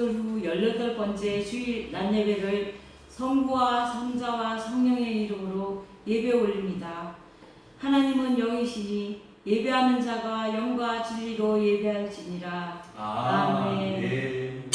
후 18번째 주일 낮예배를 성부와 성자와 성령의 이름으로 예배 올립니다. 하나님은 영이시니 예배하는 자가 영과 진리로 예배할지니라. 아멘.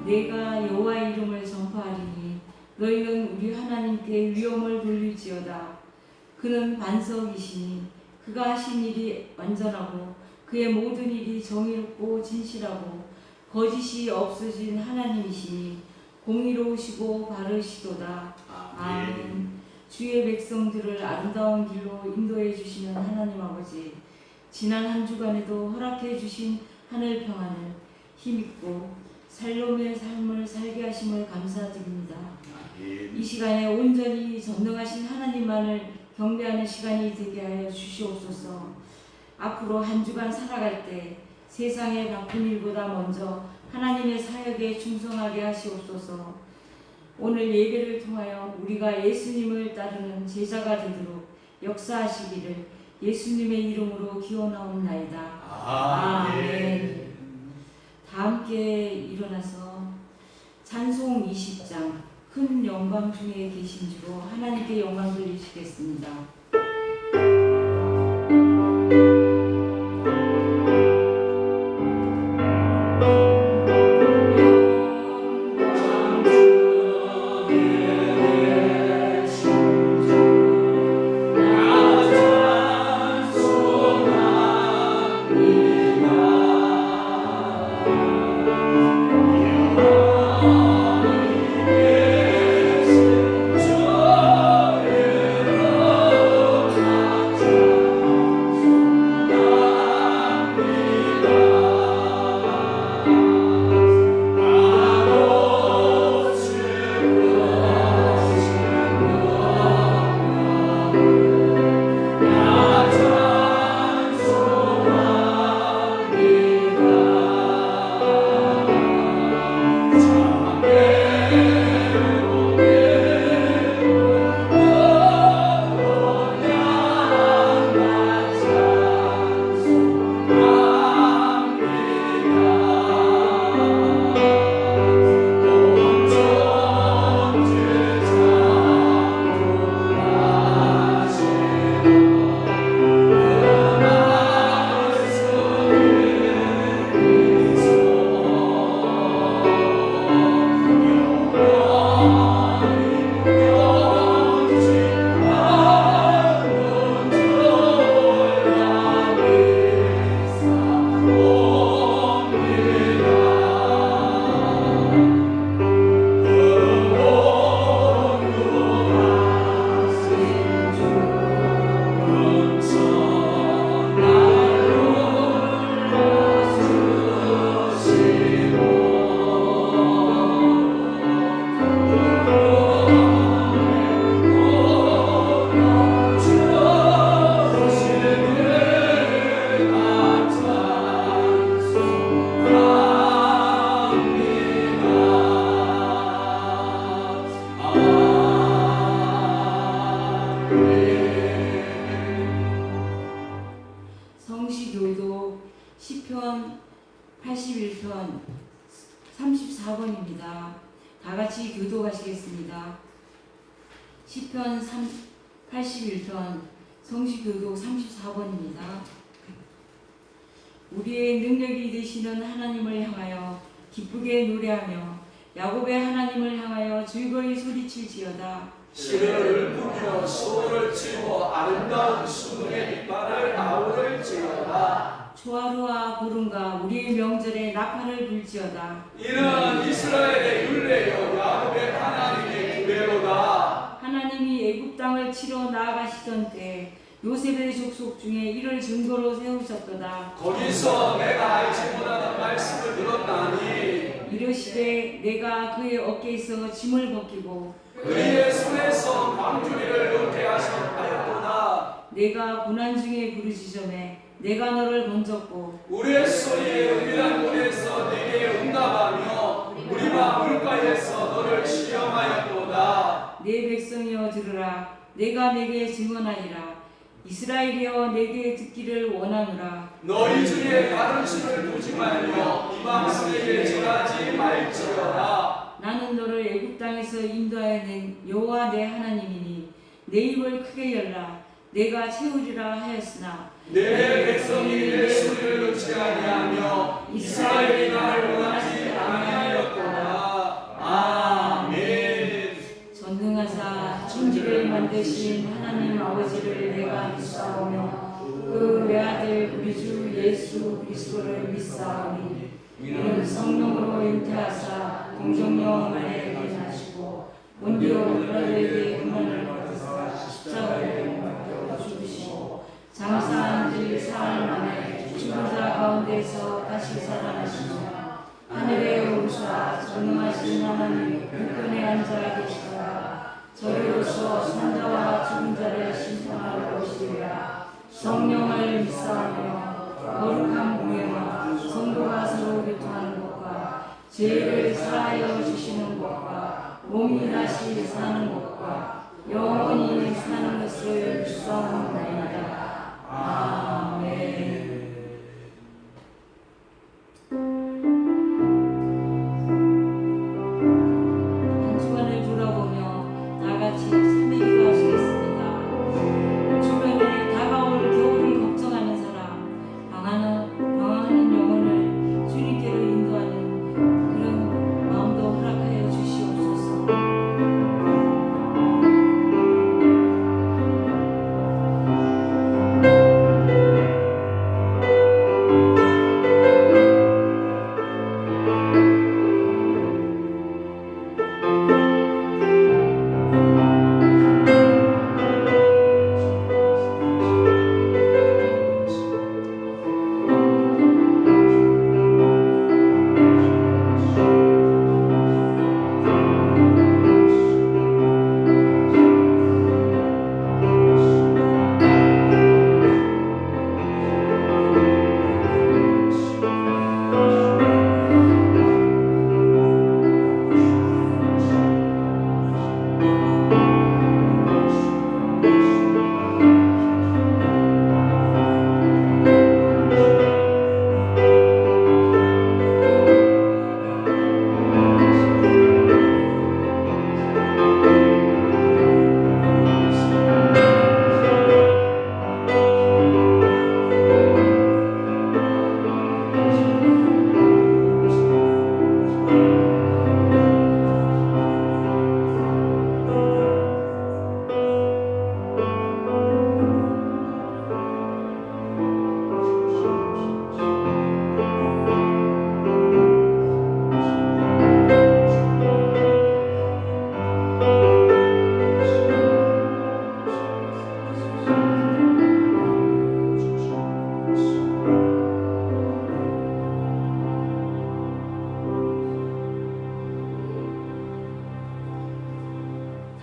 내가 여호와의 이름을 전파하리니 너희는 우리 하나님께 위엄을 돌릴지어다. 그는 반석이시니 그가 하신 일이 완전하고 그의 모든 일이 정의롭고 진실하고 거짓이 없으신 하나님이시니 공의로우시고 바르시도다. 아멘. 주의 백성들을 아름다운 길로 인도해 주시는 하나님 아버지, 지난 한 주간에도 허락해 주신 하늘 평안을 힘있고 살롬의 삶을 살게 하심을 감사드립니다. 이 시간에 온전히 전능하신 하나님만을 경배하는 시간이 되게 하여 주시옵소서. 앞으로 한 주간 살아갈 때 세상의 바쁜 일보다 먼저 하나님의 사역에 충성하게 하시옵소서. 오늘 예배를 통하여 우리가 예수님을 따르는 제자가 되도록 역사하시기를 예수님의 이름으로 기원하옵나이다. 아멘. 다 함께 일어나서 찬송 20장 큰 영광 중에 계신 주로 하나님께 영광 돌리시겠습니다. 성시교도 시편 81편 34번입니다. 다 같이 교도하시겠습니다. 시편 81편 성시교도 34번입니다. 우리의 능력이 되시는 하나님을 향하여 기쁘게 노래하며 야곱의 하나님을 향하여 즐거이 소리칠지어다. 시를 부며 소를 치고 아름다운 수문의 깃발을 아우를지어다. 초하루와 보름과 우리의 명절에 나팔을 불지어다. 이는 이스라엘의 율례요 야곱의 하나님의 규례로다. 하나님이 애굽 땅을 치러 나아가시던 때 요셉의 족속 중에 이를 증거로 세우셨도다. 거기서 내가 알지 못하는 말씀을 들었나니 이르시되 내가 그의 어깨에서 짐을 벗기고 그의 손에서 광주리를 놓게 하셨다였도다. 내가 고난 중에 부르짖음에 내가 너를 건졌고 우리의 소리에 은밀한 곳에서 네게 응답하며 우리가 물가에서 너를 시험하였도다. 내 백성이여 들으라. 내가 내게 증언하리라. 이스라엘이여 내게 듣기를 원하노라. 너희 중에 가르침을 두지 말며 이방신에게 절하지 말지어다. 나는 너를 애굽 땅에서 인도하여 낸 여호와 내 하나님이니 내 입을 크게 열라. 내가 채우리라 하였으나 내 백성이 내 소리를 듣지 아니하며 이스라엘이 나를 원하지 아니하였도다. 아멘. 전능하사 천지를 만드신 하나님 아버지를 내가 믿사오며 그 외아들 우리 주 예수 그리스도를 믿사오니 이는 성령으로 잉태하사 공정령 안에 계시고 본디오 빌라도에게 고난을 받으사 십자가에 못 박혀 죽으시고 장사한 지 사흘 만에 죽은 자 가운데서 다시 살아나시며 하늘에 오르사 전능하신 하나님 우편에 앉아 계시다가 저리로서 산자와 죽은 자를 심판하러 오시리라. 성령을 믿사하며 거룩한 공예와 성도가 서로 교통하는 것과 죄를 사하여 주시는 것과 몸이 다시 사는 것과 영원히 사는 것을 믿사옵나이다. 아멘. 한 주간을 돌아보며 다 같이 참회 기도하시겠습니다. 주변에 다가올 겨울을 걱정하는 사람, 방황하는 영혼을 주님께로 인도하는 그런 마음도 허락하여 주시옵소서.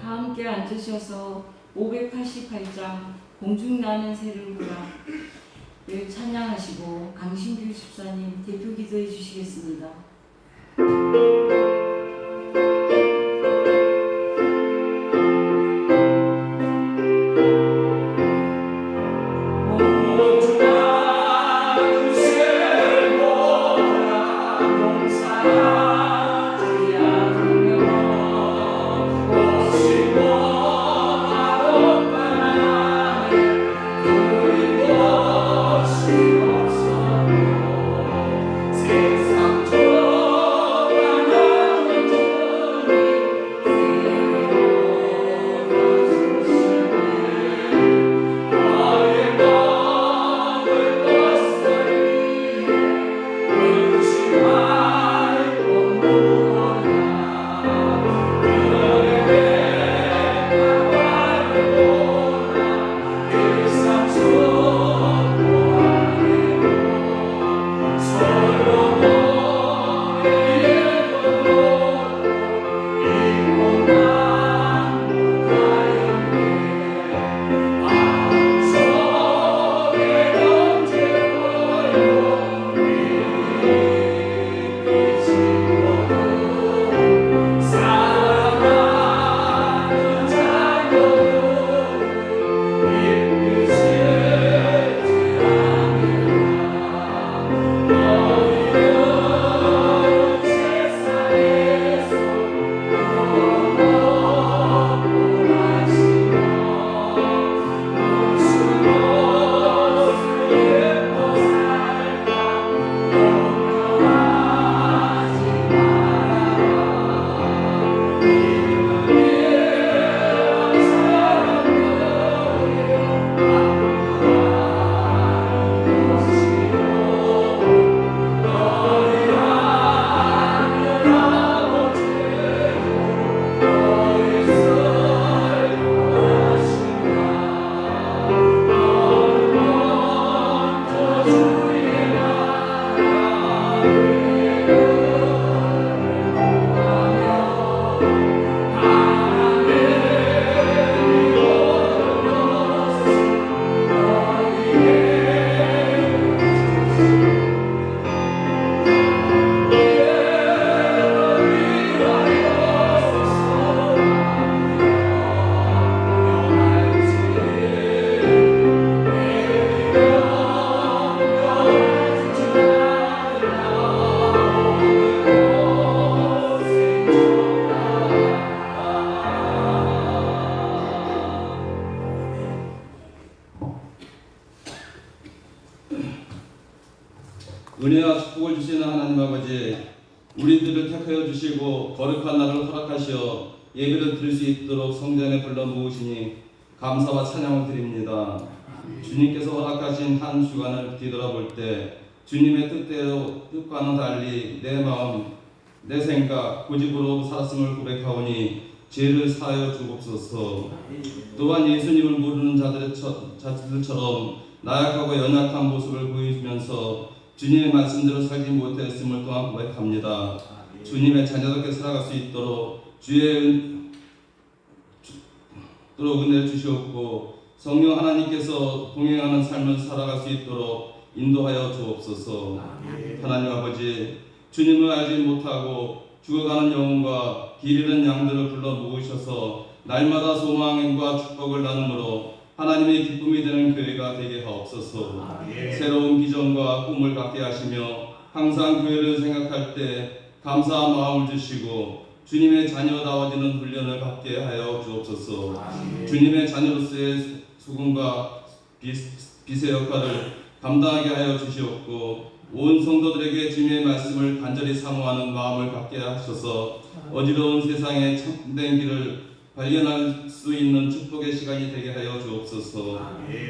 함께 앉으셔서 588장 공중나는 새를 보라를 찬양하시고 강신규 집사님 대표 기도해 주시겠습니다. 세상 저 은혜와 축복을 주시는 하나님 아버지, 우리들을 택하여 주시고 거룩한 날을 허락하시어 예배를 드릴 수 있도록 성전에 불러 모으시니 감사와 찬양을 드립니다. 주님께서 허락하신 한 주간을 뒤돌아볼 때 주님의 뜻과는 달리 내 마음, 내 생각, 고집으로 살았음을 고백하오니 죄를 사하여 주옵소서. 또한 예수님을 모르는 자들처럼 나약하고 연약한 모습을 보여주면서 주님의 말씀대로 살지 못했음을 또한 고백합니다. 주님의 자녀답게 살아갈 수 있도록 은혜를 주시옵고 성령 하나님께서 동행하는 삶을 살아갈 수 있도록 인도하여 주옵소서. 하나님 아버지, 주님을 알지 못하고 죽어가는 영혼과 길 잃은 양들을 불러 모으셔서 날마다 소망과 축복을 나눔으로 하나님의 기쁨이 되는 교회가 되게 하옵소서. 새로운 비전과 꿈을 갖게 하시며 항상 교회를 생각할 때 감사한 마음을 주시고 주님의 자녀다워지는 훈련을 받게 하여 주옵소서. 주님의 자녀로서의 수금과 빛의 역할을 감당하게 하여 주시옵고 온 성도들에게 주님의 말씀을 간절히 사모하는 마음을 갖게 하셔서 어지러운 세상의 참된 길을 발견할 수 있는 축복의 시간이 되게 하여 주옵소서.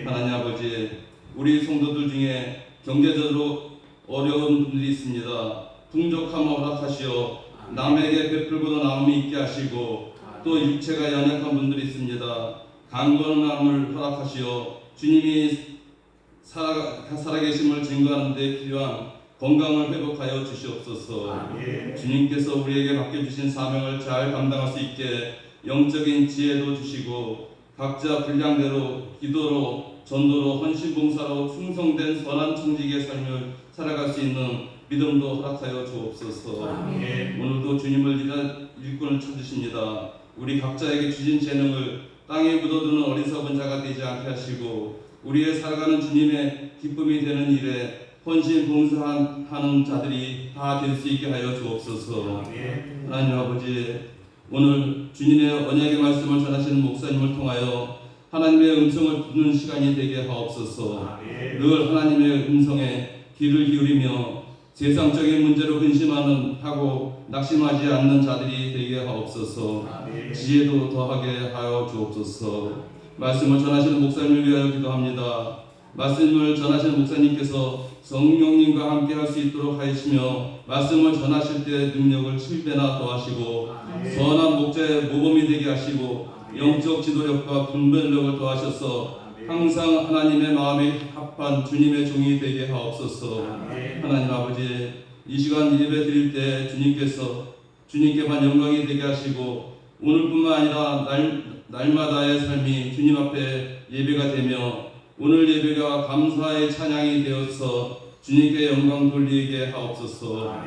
하나님 아버지, 우리 성도들 중에 경제적으로 어려운 분들이 있습니다. 풍족함을 허락하시어 남에게 베풀고도 남음이 있게 하시고 또 육체가 연약한 분들이 있습니다. 강건함을 허락하시어 주님이 살아계심을 증거하는 데 필요한 건강을 회복하여 주시옵소서. 주님께서 우리에게 맡겨주신 사명을 잘 감당할 수 있게 영적인 지혜도 주시고 각자 분량대로 기도로 전도로 헌신봉사로 충성된 선한 청지기의 삶을 살아갈 수 있는 믿음도 허락하여 주옵소서. 오늘도 주님을 일꾼을 찾으십니다. 우리 각자에게 주신 재능을 땅에 묻어두는 어리석은 자가 되지 않게 하시고 우리의 살아가는 주님의 기쁨이 되는 일에 헌신 봉사하는 자들이 다 될 수 있게 하여 주옵소서. 하나님 아버지, 오늘 주님의 언약의 말씀을 전하시는 목사님을 통하여 하나님의 음성을 듣는 시간이 되게 하옵소서. 늘 하나님의 음성에 귀를 기울이며 세상적인 문제로 근심하고 낙심하지 않는 자들이 되게 하옵소서. 지혜도 더하게 하여 주옵소서. 말씀을 전하시는 목사님을 위하여 기도합니다. 말씀을 전하시는 목사님께서 성령님과 함께 할 수 있도록 하시며 말씀을 전하실 때 능력을 7배나 더하시고 선한 목자의 모범이 되게 하시고 영적 지도력과 분별력을 더하셔서 항상 하나님의 마음에 합한 주님의 종이 되게 하옵소서. 하나님 아버지, 이 시간 예배 드릴 때 주님께만 영광이 되게 하시고 오늘뿐만 아니라 날마다의 삶이 주님 앞에 예배가 되며 오늘 예배가 감사의 찬양이 되어서 주님께 영광 돌리게 하옵소서.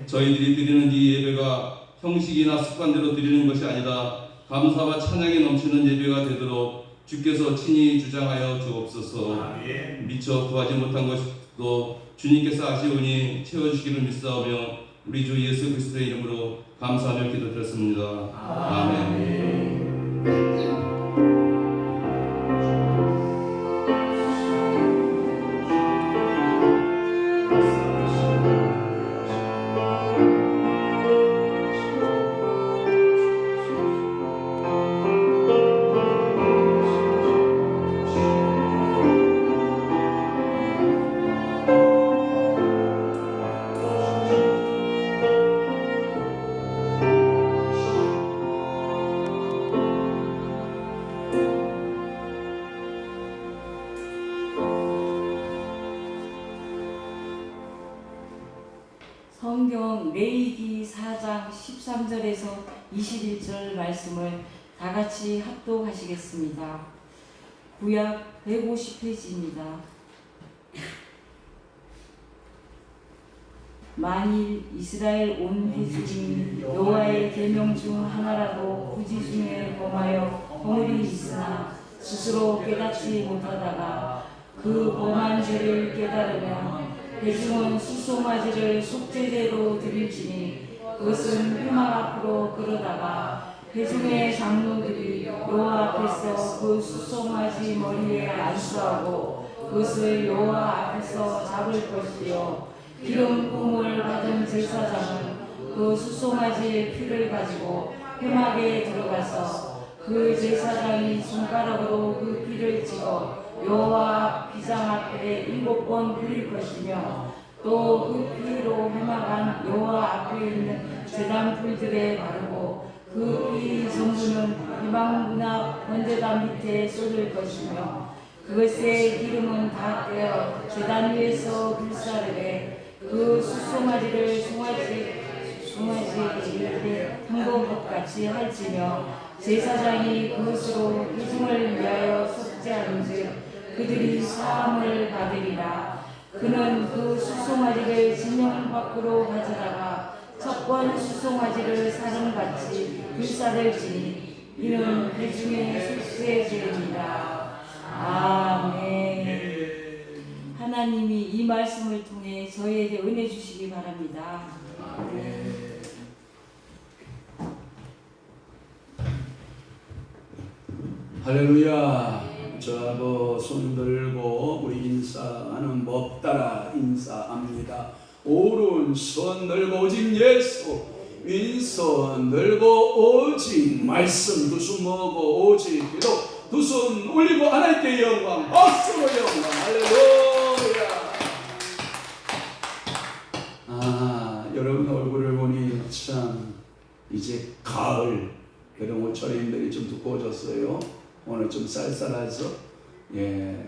저희들이 드리는 이 예배가 형식이나 습관대로 드리는 것이 아니라 감사와 찬양이 넘치는 예배가 되도록 주께서 친히 주장하여 주옵소서. 미처 구하지 못한 것도 주님께서 아시오니 채워주시기를 믿사오며 우리 주 예수 그리스도의 이름으로 감사하며 기도드렸습니다. 아멘. 성경 레위기 4장 13절에서 21절 말씀을 다 같이 합독하시겠습니다. 구약 150페이지입니다. 만일 이스라엘 온 회중이 여호와의 계명 중 하나라도 부지 중에 범하여 허물이 있으나 스스로 깨닫지 못하다가 그 범한 죄를 깨달으면 회중은 수송아지를 속죄제로 드릴지니 그것은 회막 앞으로 끌어다가 회중의 장로들이 여호와 앞에서 그 수송아지 머리에 안수하고 그것을 여호와 앞에서 잡을 것이요 기름 부음을 받은 제사장은 그 수송아지의 피를 가지고 회막에 들어가서 그 제사장이 손가락으로 그 피를 찍어 여호와 비장 앞에 7번 뿌릴 것이며 또 그 피로 회막 안 여호와 앞에 있는 제단 풀들에 바르고 그 피 전부는 회막 문 앞 번제단 밑에 쏟을 것이며 그것의 기름은 다 떼어 제단 위에서 불사르되 그 수송아지를 송아지에게 한 것 같이 할지며 제사장이 그것으로 회중을 위하여 속죄하는즉 그들이 사함을 받으리라. 그는 그 수송아지를 진영 밖으로 가져다가 첫 번 수송아지를 사름같이 불사를지니 이는 회중의 속죄죄니라. 아멘. 하나님이 이 말씀을 통해 저희에게 은혜 주시기 바랍니다. 할렐루야. 자, 손 들고 우리 인사하는 법 따라 인사합니다. 오른손 들고 오직 예수, 왼손 들고 오직 말씀, 두 손 모으고 오직 기도, 두 손 올리고 하나님께 영광, 박수로 영광. 할렐루야. 여러분 얼굴을 보니 참 이제 가을, 그런 옷차림들이 좀 두꺼워졌어요. 오늘 좀 쌀쌀하죠?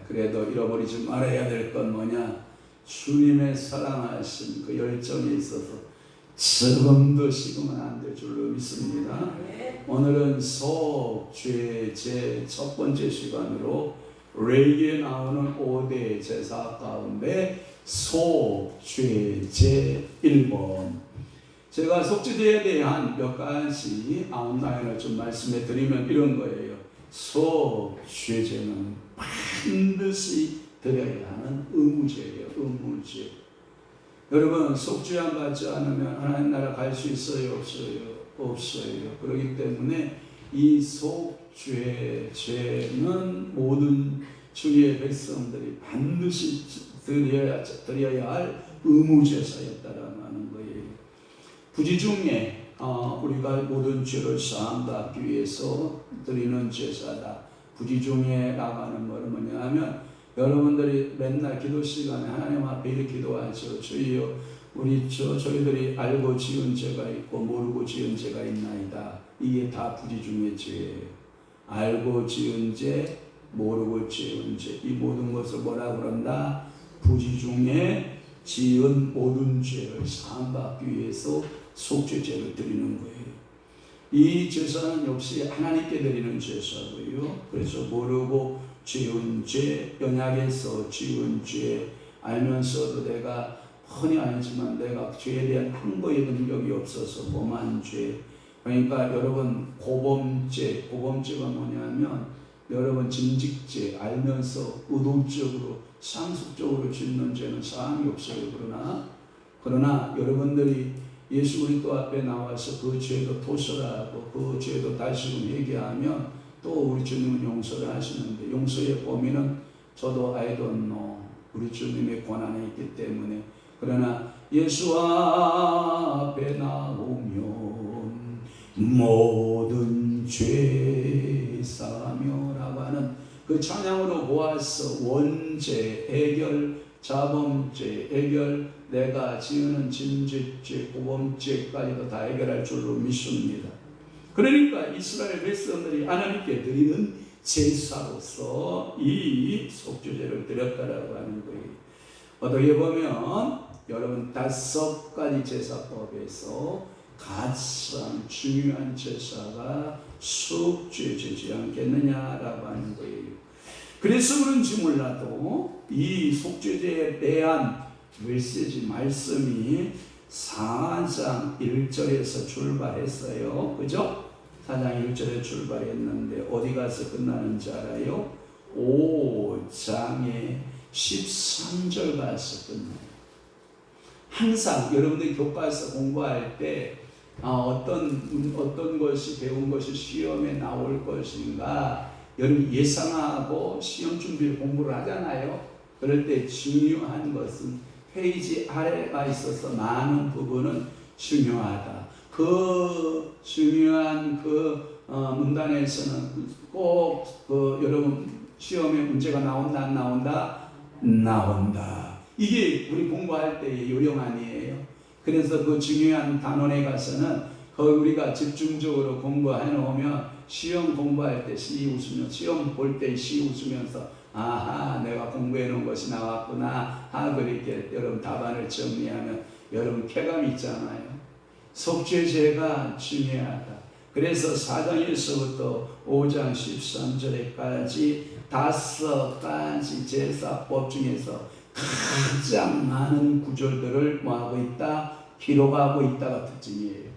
그래도 잃어버리지 말아야 될 건 뭐냐? 주님의 사랑하심, 그 열정에 있어서 조금도 식으면 안 될 줄로 믿습니다. 오늘은 속죄제 첫 번째 시간으로 레위기에 나오는 5대 제사 가운데 속죄제 1번. 제가 속죄제에 대한 몇 가지 아웃라인을 좀 말씀해 드리면 이런 거예요. 속죄제는 반드시 드려야 하는 의무제예요. 의무제. 여러분, 속죄함 받지 않으면 하나님 나라 갈 수 있어요? 없어요? 없어요. 그렇기 때문에 이 속죄제는 모든 주의 백성들이 반드시 드려야 할 의무제사였다라는 거예요. 부지 중에 우리가 모든 죄를 사함받기 위해서 드리는 제사다. 부지 중에 나가는 말은 뭐냐면 여러분들이 맨날 기도 시간에 하나님 앞에 이렇게 기도하죠. 주여, 저희들이 알고 지은 죄가 있고 모르고 지은 죄가 있나이다. 이게 다 부지 중의 죄예요. 알고 지은 죄, 모르고 지은 죄, 이 모든 것을 뭐라 그런다? 부지 중에 지은 모든 죄를 사함받기 위해서 속죄제를 드리는 거예요. 이 제사는 역시 하나님께 드리는 제사고요. 그래서 모르고 지은 죄, 연약해서 지은 죄, 알면서도 내가 흔히 알지만 내가 죄에 대한 항거의 능력이 없어서 범한 죄. 그러니까 여러분 고범죄가 뭐냐면 여러분 진직죄, 알면서 의도적으로 상습적으로 짓는 죄는 사함이 없어요. 그러나 여러분들이 예수 그리스도 앞에 나와서 그 죄도 토설하고 그 죄도 다시금 회개하면 또 우리 주님은 용서를 하시는데, 용서의 범위는 저도 I don't know, 우리 주님의 권한에 있기 때문에. 그러나 예수 앞에 나오면 모든 죄 사하며라고 하는 그 찬양으로 보아서 원죄 해결, 자범죄 해결, 내가 지은 진직죄, 고범죄까지도 다 해결할 줄로 믿습니다. 그러니까 이스라엘 백성들이 하나님께 드리는 제사로서 이 속죄제를 드렸다라고 하는 거예요. 어떻게 보면 여러분 5가지 제사법에서 가장 중요한 제사가 속죄제지 않겠느냐라고 하는 거예요. 그래서 그런지 몰라도 이 속죄제에 대한 메시지 말씀이 4장 1절에서 출발했어요. 그죠? 4장 1절에 출발했는데 어디 가서 끝나는지 알아요? 5장의 13절 가서 끝나요. 항상 여러분들 교과서 공부할 때 어떤 것이 배운 것이 시험에 나올 것인가 여러분 예상하고 시험 준비를 공부를 하잖아요. 그럴 때 중요한 것은 페이지 아래가 있어서 많은 부분은 중요하다. 그 중요한 문단에서는 꼭 여러분 시험에 문제가 나온다 안 나온다? 나온다. 이게 우리 공부할 때의 요령 아니에요. 그래서 그 중요한 단원에 가서는 우리가 집중적으로 공부해 놓으면 시험 공부할 때 시 웃으면서 시험 볼 때 시 웃으면서 아하 내가 공부해 놓은 것이 나왔구나 하고 이렇게 여러분 답안을 정리하면 여러분 쾌감이 있잖아요. 속죄제가 중요하다. 그래서 4장에서부터 5장 13절에까지 5가지 제사법 중에서 가장 많은 구절들을 뭐하고 있다? 기록하고 있다가 특징이에요.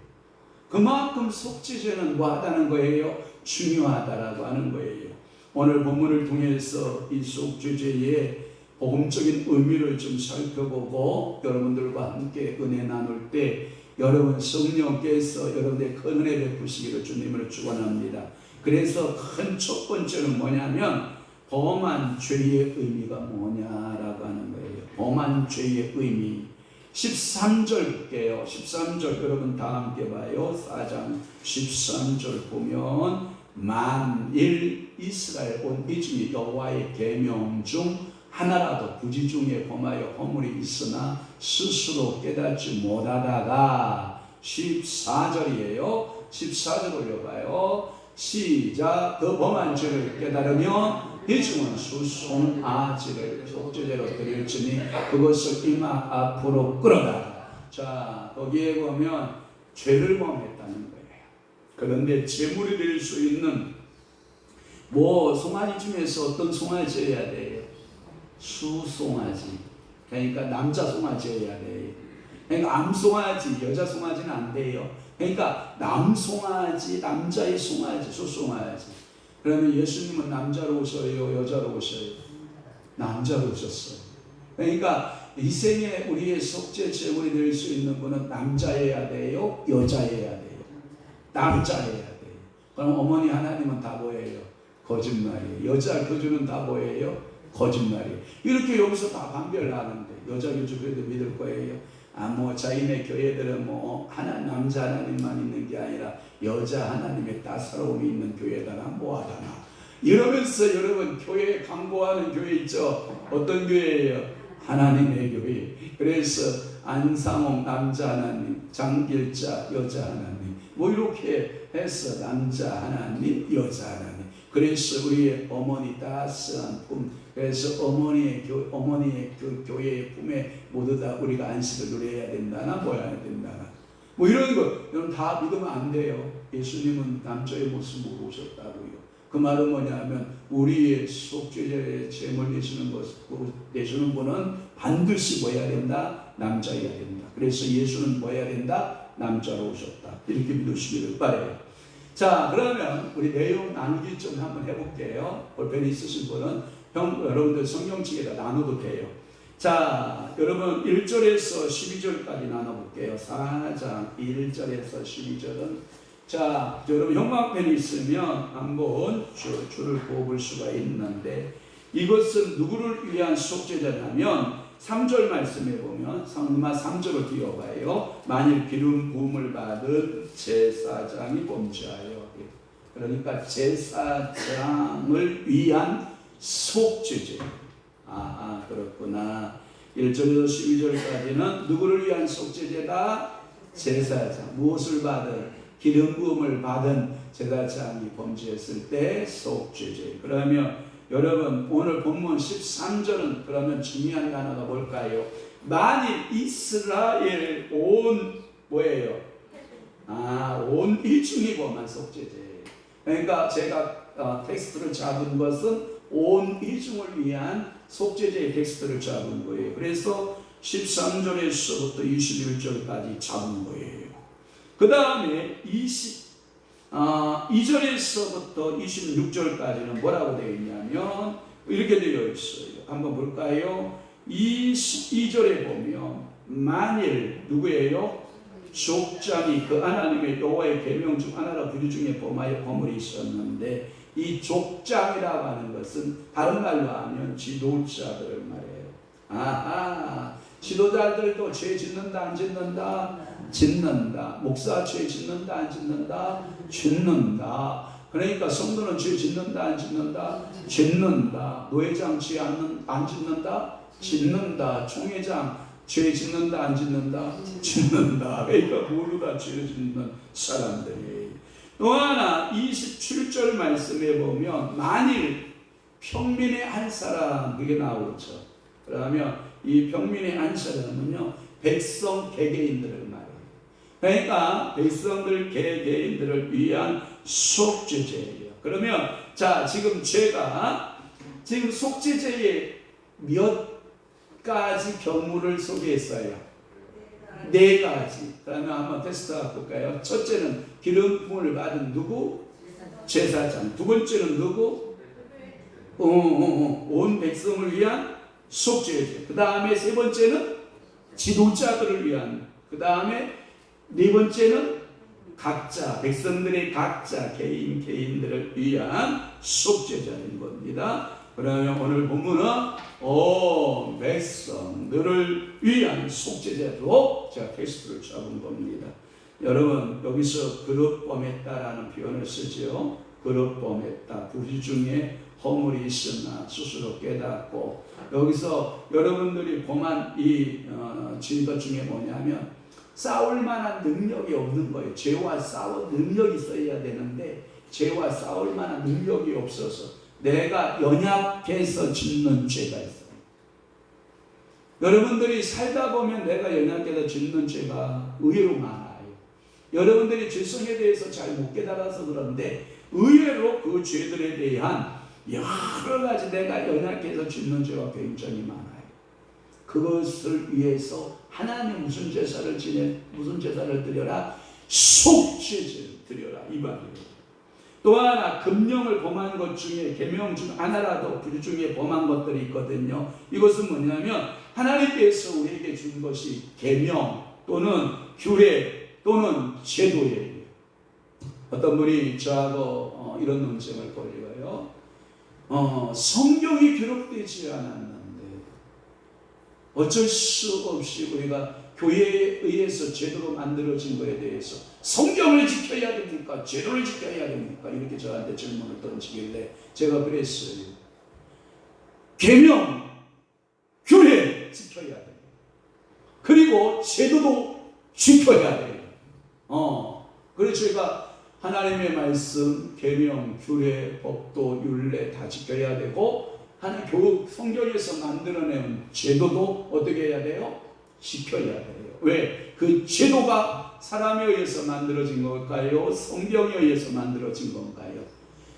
그만큼 속죄제는 뭐하다는 거예요? 중요하다라고 하는 거예요. 오늘 본문을 통해서 이 속죄제의 복음적인 의미를 좀 살펴보고 여러분들과 함께 은혜 나눌 때 여러분 성령께서 여러분의 큰 은혜 베푸시기를 주님을 축원합니다. 그래서 큰 첫 번째는 뭐냐면 범한 죄의 의미가 뭐냐라고 하는 거예요. 범한 죄의 의미. 13절 볼게요. 13절 여러분 다 함께 봐요. 4장 13절 보면 만일 이스라엘 온 이 중에 여호와의 계명 중 하나라도 부지 중에 범하여 허물이 있으나 스스로 깨닫지 못하다가 14절이에요. 14절 올려봐요. 시작. 그 범한 죄를 깨달으면 이 중은 수송아지를 속죄제로 드릴지니 그것을 이마 앞으로 끌어다. 자 거기에 보면 죄를 범했다는 거예요. 그런데 제물이 될 수 있는 송아지 중에서 어떤 송아지여야 돼요? 수송아지. 그러니까 남자 송아지여야 돼요. 그러니까 암송아지, 여자 송아지는 안 돼요. 그러니까 남송아지, 남자의 송아지, 수송아지. 그러면 예수님은 남자로 오셔요, 여자로 오셔요? 남자로 오셨어요. 그러니까 이 생에 우리의 속죄 제물이 될 수 있는 분은 남자여야 돼요, 여자여야 돼요? 남자여야 돼요. 그럼 어머니 하나님은 다 뭐예요? 거짓말이에요. 여자 교주는 다 뭐예요? 거짓말이에요. 이렇게 여기서 다 판별하는데 여자 교주 그래도 믿을 거예요? 자기네 교회들은 남자 하나님만 있는 게 아니라 여자 하나님의 따사로움이 있는 교회다나 뭐하다나 이러면서 여러분 교회에 광고하는 교회 있죠? 어떤 교회예요? 하나님의 교회. 그래서 안상홍 남자 하나님, 장길자 여자 하나님 이렇게 해서 남자 하나님, 여자 하나님. 그래서 우리의 어머니 따스한 품, 그래서 어머니의 교회의 품에 모두 다 우리가 안식을 누려야 된다나 뭐야 된다나 이런 거 여러분 다 믿으면 안 돼요. 예수님은 남자의 모습으로 오셨다고요. 그 말은 뭐냐면 우리의 속죄제의 제물 내주는 분은 반드시 뭐야 된다? 남자여야 된다. 그래서 예수는 뭐야 된다? 남자로 오셨다. 이렇게 믿으시기를 바라요. 자 그러면 우리 내용 나누기 좀 한번 해볼게요. 볼펜 있으신 분은 여러분들 성경책에다 나눠도 돼요. 자 여러분 1절에서 12절까지 나눠볼게요. 4장 1절에서 12절은 자 여러분 형광펜이 있으면 한번 줄을 뽑을 수가 있는데 이것은 누구를 위한 속죄제냐면 3절 말씀에 보면 3절을 띄워봐요. 만일 기름 부음을 받은 제사장이 범죄하여 그러니까 제사장을 위한 속죄제. 그렇구나. 1절에서 12절까지는 누구를 위한 속죄제다? 제사장. 무엇을 받은? 기름 부음을 받은 제사장이 범죄했을 때 속죄제. 그러면 여러분 오늘 본문 13절은 그러면 중요한 단어가 뭘까요? 만일 이스라엘 온 뭐예요? 온 일중이고만 속죄제. 그러니까 제가 텍스트를 잡은 것은 온 일중을 위한 속죄제의 텍스트를 잡은 거예요. 그래서 13절에서부터 21절까지 잡은 거예요. 그 다음에 2절에서부터 26절까지는 뭐라고 되어 있냐면 이렇게 되어 있어요. 한번 볼까요? 22절에 보면 만일 누구예요? 족장이 그 하나님의 여호와의 계명 중 하나라 부류 중에 범하여 허물이 있었는데, 이 족장이라고 하는 것은 다른 말로 하면 지도자들을 말해요. 지도자들도 죄 짓는다 안 짓는다? 짓는다. 목사 죄 짓는다 안 짓는다? 짓는다. 그러니까 성도는 죄 짓는다 안 짓는다? 짓는다. 노회장 죄 안 짓는다? 짓는다. 총회장 죄 짓는다 안 짓는다? 짓는다. 그러니까 모두 다 죄 짓는 사람들이. 또 하나 27절 말씀에 보면 만일 평민의 한 사람 그게 나오죠. 그러면 이 평민의 한 사람은요 백성 개개인들을 말해요. 그러니까 백성들 개개인들을 위한 속죄제예요. 그러면 자 지금 제가 지금 속죄제에 몇 가지 경우를 소개했어요. 4가지. 그러면 한번 테스트 해볼까요? 첫째는 기름 부음을 받은 누구? 제사장. 두 번째는 누구? 온 백성을 위한 속죄제. 그 다음에 세 번째는 지도자들을 위한. 그 다음에 네 번째는 각자 백성들의 각자 개인들을 위한 속죄제인 겁니다. 그러면 오늘 본문은 온 백성들을 위한 속죄제로 제가 텍스트를 잡은 겁니다. 여러분 여기서 그릇범했다라는 표현을 쓰죠. 그릇범했다. 부지 중에 허물이 있으나 스스로 깨닫고, 여기서 여러분들이 범한 이 죄것 중에 뭐냐면 싸울 만한 능력이 없는 거예요. 죄와 싸울 능력이 있어야 되는데 죄와 싸울 만한 능력이 없어서 내가 연약해서 짓는 죄가 있어요. 여러분들이 살다 보면 내가 연약해서 짓는 죄가 의외로 많아요. 여러분들이 죄성에 대해서 잘 못 깨달아서 그런데 의외로 그 죄들에 대한 여러 가지 내가 연약해서 짓는 죄가 굉장히 많아요. 그것을 위해서 하나님 무슨 제사를 드려라? 속죄제를 드려라 이 말이에요. 또 하나 금령을 범한 것 중에 계명 중 하나라도 그 중에 범한 것들이 있거든요. 이것은 뭐냐면 하나님께서 우리에게 준 것이 계명 또는 규례 또는 제도예요. 어떤 분이 저하고 이런 논쟁을 벌여요. 성경이 기록되지 않았는데 어쩔 수 없이 우리가 교회에 의해서 제도로 만들어진 것에 대해서 성경을 지켜야 됩니까? 제도를 지켜야 됩니까? 이렇게 저한테 질문을 던지길래 제가 그랬어요. 계명, 규례 지켜야 돼요. 그리고 제도도 지켜야 돼요. 그래서 제가 하나님의 말씀, 계명, 규례, 법도, 율례 다 지켜야 되고 하나님 성경에서 만들어낸 제도도 어떻게 해야 돼요? 지켜야 돼요. 왜? 그 제도가 사람에 의해서 만들어진 걸까요? 성경에 의해서 만들어진 건가요?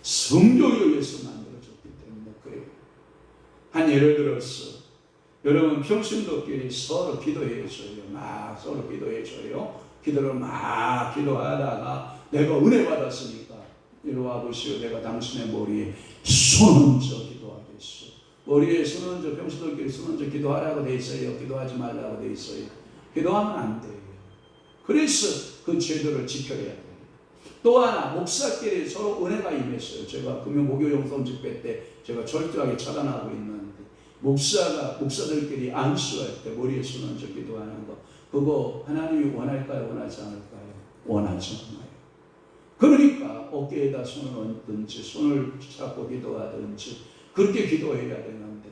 성경에 의해서 만들어졌기 때문에 그래요. 한 예를 들어서 여러분 평신도끼리 서로 기도해줘요. 막 서로 기도해줘요. 기도를 막 기도하다가 내가 은혜 받았으니까 이리 와보시오. 내가 당신의 머리에 손 얹어 기도하겠소. 머리에 손 얹어 평신도끼리 손 얹어 기도하라고 돼 있어요? 기도하지 말라고 돼 있어요? 기도하면 안 돼요. 그래서 그 제도를 지켜야 돼요. 또 하나 목사끼리 서로 은혜가 임했어요. 제가 금요 목요 영성 집회 때 제가 철저하게 차단하고 있는데 목사들끼리 안수할 때 머리에 손 얹어 기도하는 거 그거 하나님이 원할까요? 원하지 않을까요? 원하지 않아요. 그러니까 어깨에다 손을 얹든지 손을 잡고 기도하든지 그렇게 기도해야 되는데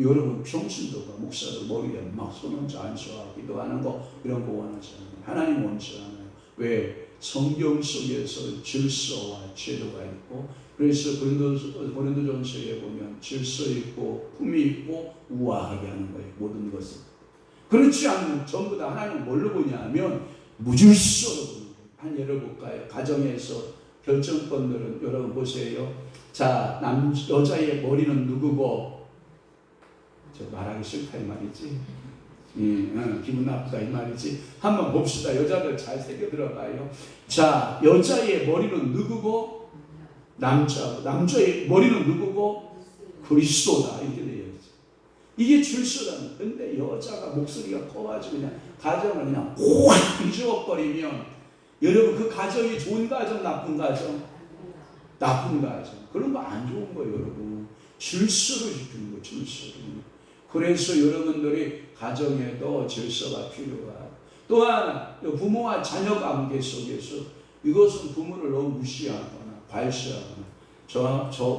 여러분 평신도가 목사들 머리에 막 손 얹어 안수하고 기도하는 거 이런 거 원하지 않아요. 하나님 원치 않아요. 왜? 성경 속에서 질서와 제도가 있고, 그래서 고린도전서에 보면 질서 있고 품이 있고 우아하게 하는 거예요. 모든 것을. 그렇지 않으면 전부 다 하나님 뭘로 보냐면 무질서로 보는 거예요. 한 예를 볼까요? 가정에서 결정권들은 여러분 보세요. 자, 여자의 머리는 누구고? 저 말하기 싫다 이 말이지. 기분 나쁘다 이 말이지. 한번 봅시다. 여자들 잘 새겨 들어가요. 자, 여자의 머리는 누구고? 남자의 머리는 누구고? 그리스도다. 이렇게 되어 있지. 이게 질서라는. 근데 여자가 목소리가 커가지고 그냥 가정을 그냥 확 뒤집어버리면, 여러분 그 가정이 좋은 가정, 나쁜 가정? 나쁜 가정. 그런 거 안 좋은 거예요, 여러분. 질서를 지키는 거예요, 질서를. 그래서 여러분들이 가정에도 질서가 필요하고, 또 하나 부모와 자녀 관계 속에서 이것은 부모를 너무 무시하거나 발시하거나,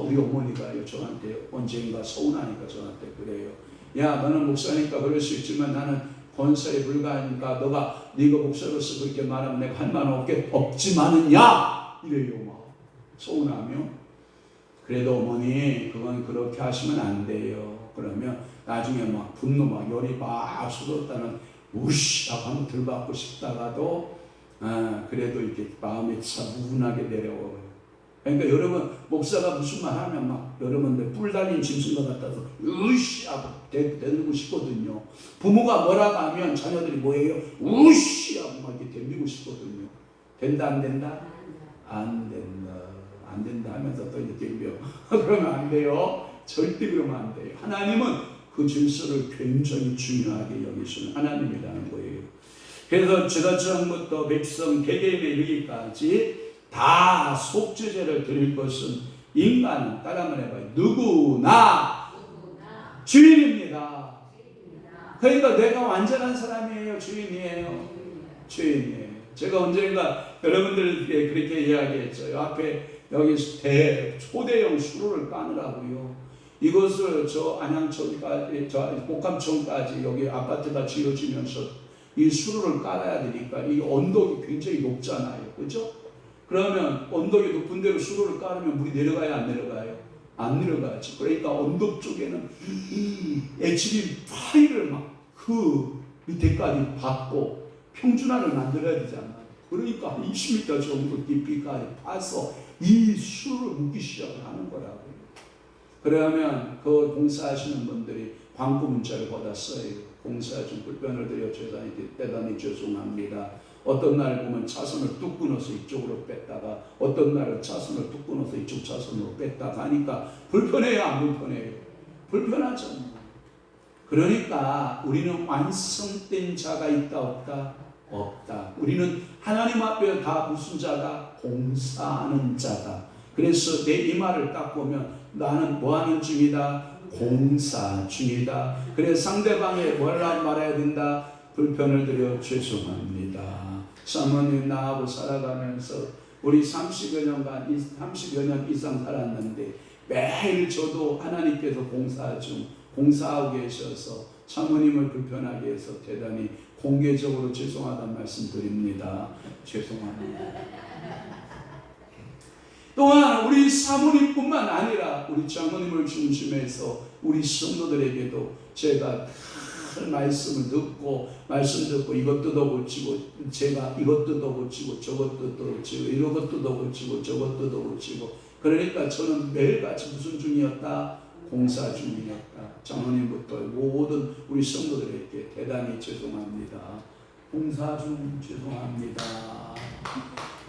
우리 어머니가 저한테 언젠가 서운하니까 저한테 그래요. 야, 너는 목사니까 그럴 수 있지만 나는 권세에 불과하니까 네가 목사로서 그렇게 말하면 내가 할 말은 없지만은 야! 이래요. 막 서운하며. 그래도 어머니 그건 그렇게 하시면 안 돼요. 그러면 나중에 막 분노, 막 열이 막 쏟았다는 우시하고 한번 들받고 싶다가도 그래도 이렇게 마음이 차분하게 내려와요. 그러니까 여러분 목사가 무슨 말 하면 막 여러분들 뿔 달린 짐승과 같아서 으시하고 대들고 싶거든요. 부모가 뭐라고 하면 자녀들이 뭐예요? 으시하고 막 이렇게 덤비고 싶거든요. 된다 안 된다? 안 된다. 안 된다 하면서 또 이렇게 덤벼. 그러면 안 돼요. 절대 그러면 안 돼요. 하나님은 그 질서를 굉장히 중요하게 여기시는 하나님이라는 거예요. 그래서 제사장부터 백성 개개인에 이르기까지 다 속죄제를 드릴 것은 인간은, 따라 한번 해봐요. 누구나 주인입니다. 그러니까 내가 완전한 사람이에요, 주인이에요? 주인이에요. 제가 언젠가 여러분들께 그렇게 이야기했죠. 앞에 여기 초대형 수로를 까느라고요. 이것을 저 안양천까지, 저 목감천까지 여기 아파트가 지어지면서 이 수로를 깔아야 되니까 이 언덕이 굉장히 높잖아요. 그죠? 그러면 언덕이 높은 데로 수로를 깔으면 물이 내려가야 안 내려가요? 안 내려가지. 그러니까 언덕 쪽에는 이 HB 파이를 막 그 밑에까지 받고 평준화를 만들어야 되잖아. 그러니까 20m 정도 깊이까지 파서 이 수로를 묶기 시작을 하는 거라고요. 그러면 그 공사하시는 분들이 광고 문자를 받았어요. 공사 좀 불편을 드려 대단히 죄송합니다. 어떤 날 보면 차선을 뚝 끊어서 이쪽으로 뺐다가, 어떤 날은 차선을 뚝 끊어서 이쪽 차선으로 뺐다가 하니까 불편해요, 안 불편해요? 불편하잖아요. 그러니까 우리는 완성된 자가 있다 없다? 없다. 우리는 하나님 앞에 다 무슨 자가? 공사하는 자다. 그래서 내 이 말을 딱 보면 나는 뭐하는 중이다? 공사 중이다. 그래서 상대방에 뭐라고 말해야 된다? 불편을 드려 죄송합니다. 사모님 나하고 살아가면서 우리 30여 년 이상 살았는데 매일 저도 하나님께서 공사하고 계셔서 사모님을 불편하게 해서 대단히 공개적으로 죄송하다는 말씀 드립니다. 죄송합니다. 또한 우리 사모님뿐만 아니라 우리 장모님을 중심해서 우리 성도들에게도 제가 말씀 듣고 이것 뜯어고치고, 제가 이것 뜯어고치고 저것 뜯어고치고 이것 뜯어고치고 저것 뜯어고치고, 그러니까 저는 매일같이 무슨 중이었다? 공사 중이었다. 장모님부터 모든 우리 성도들에게 대단히 죄송합니다. 공사 중 죄송합니다.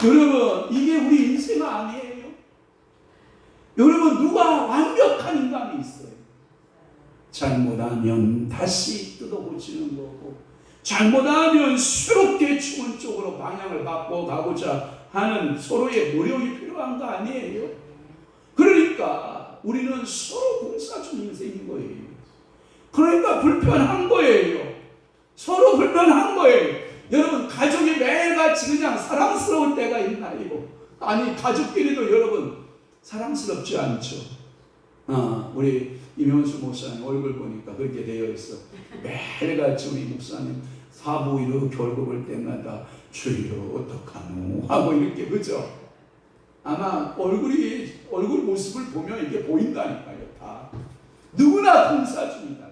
여러분 이게 우리 인생 아니에요? 여러분 누가 완벽한 인간이 있어요? 잘못하면 다시 뜯어고치는 거고, 잘못하면 새롭게 좋은 쪽으로 방향을 바꿔가고자 하는 서로의 노력이 필요한 거 아니에요? 그러니까 우리는 서로 공사 중 인생인 거예요. 그러니까 불편한 거예요. 서로 불편한 거예요. 여러분 가족이 매일같이 그냥 사랑스러울 때가 있나요? 아니 가족끼리도 여러분 사랑스럽지 않죠. 우리 이명수 목사님 얼굴 보니까 그렇게 되어 있어. 매일같이 우리 목사님 사부 이렇게 얼굴 볼 때마다 주여 어떡하노 하고 이렇게, 그죠? 아마 얼굴 모습을 보면 이게 보인다니까요. 다 누구나 봉사 중이다.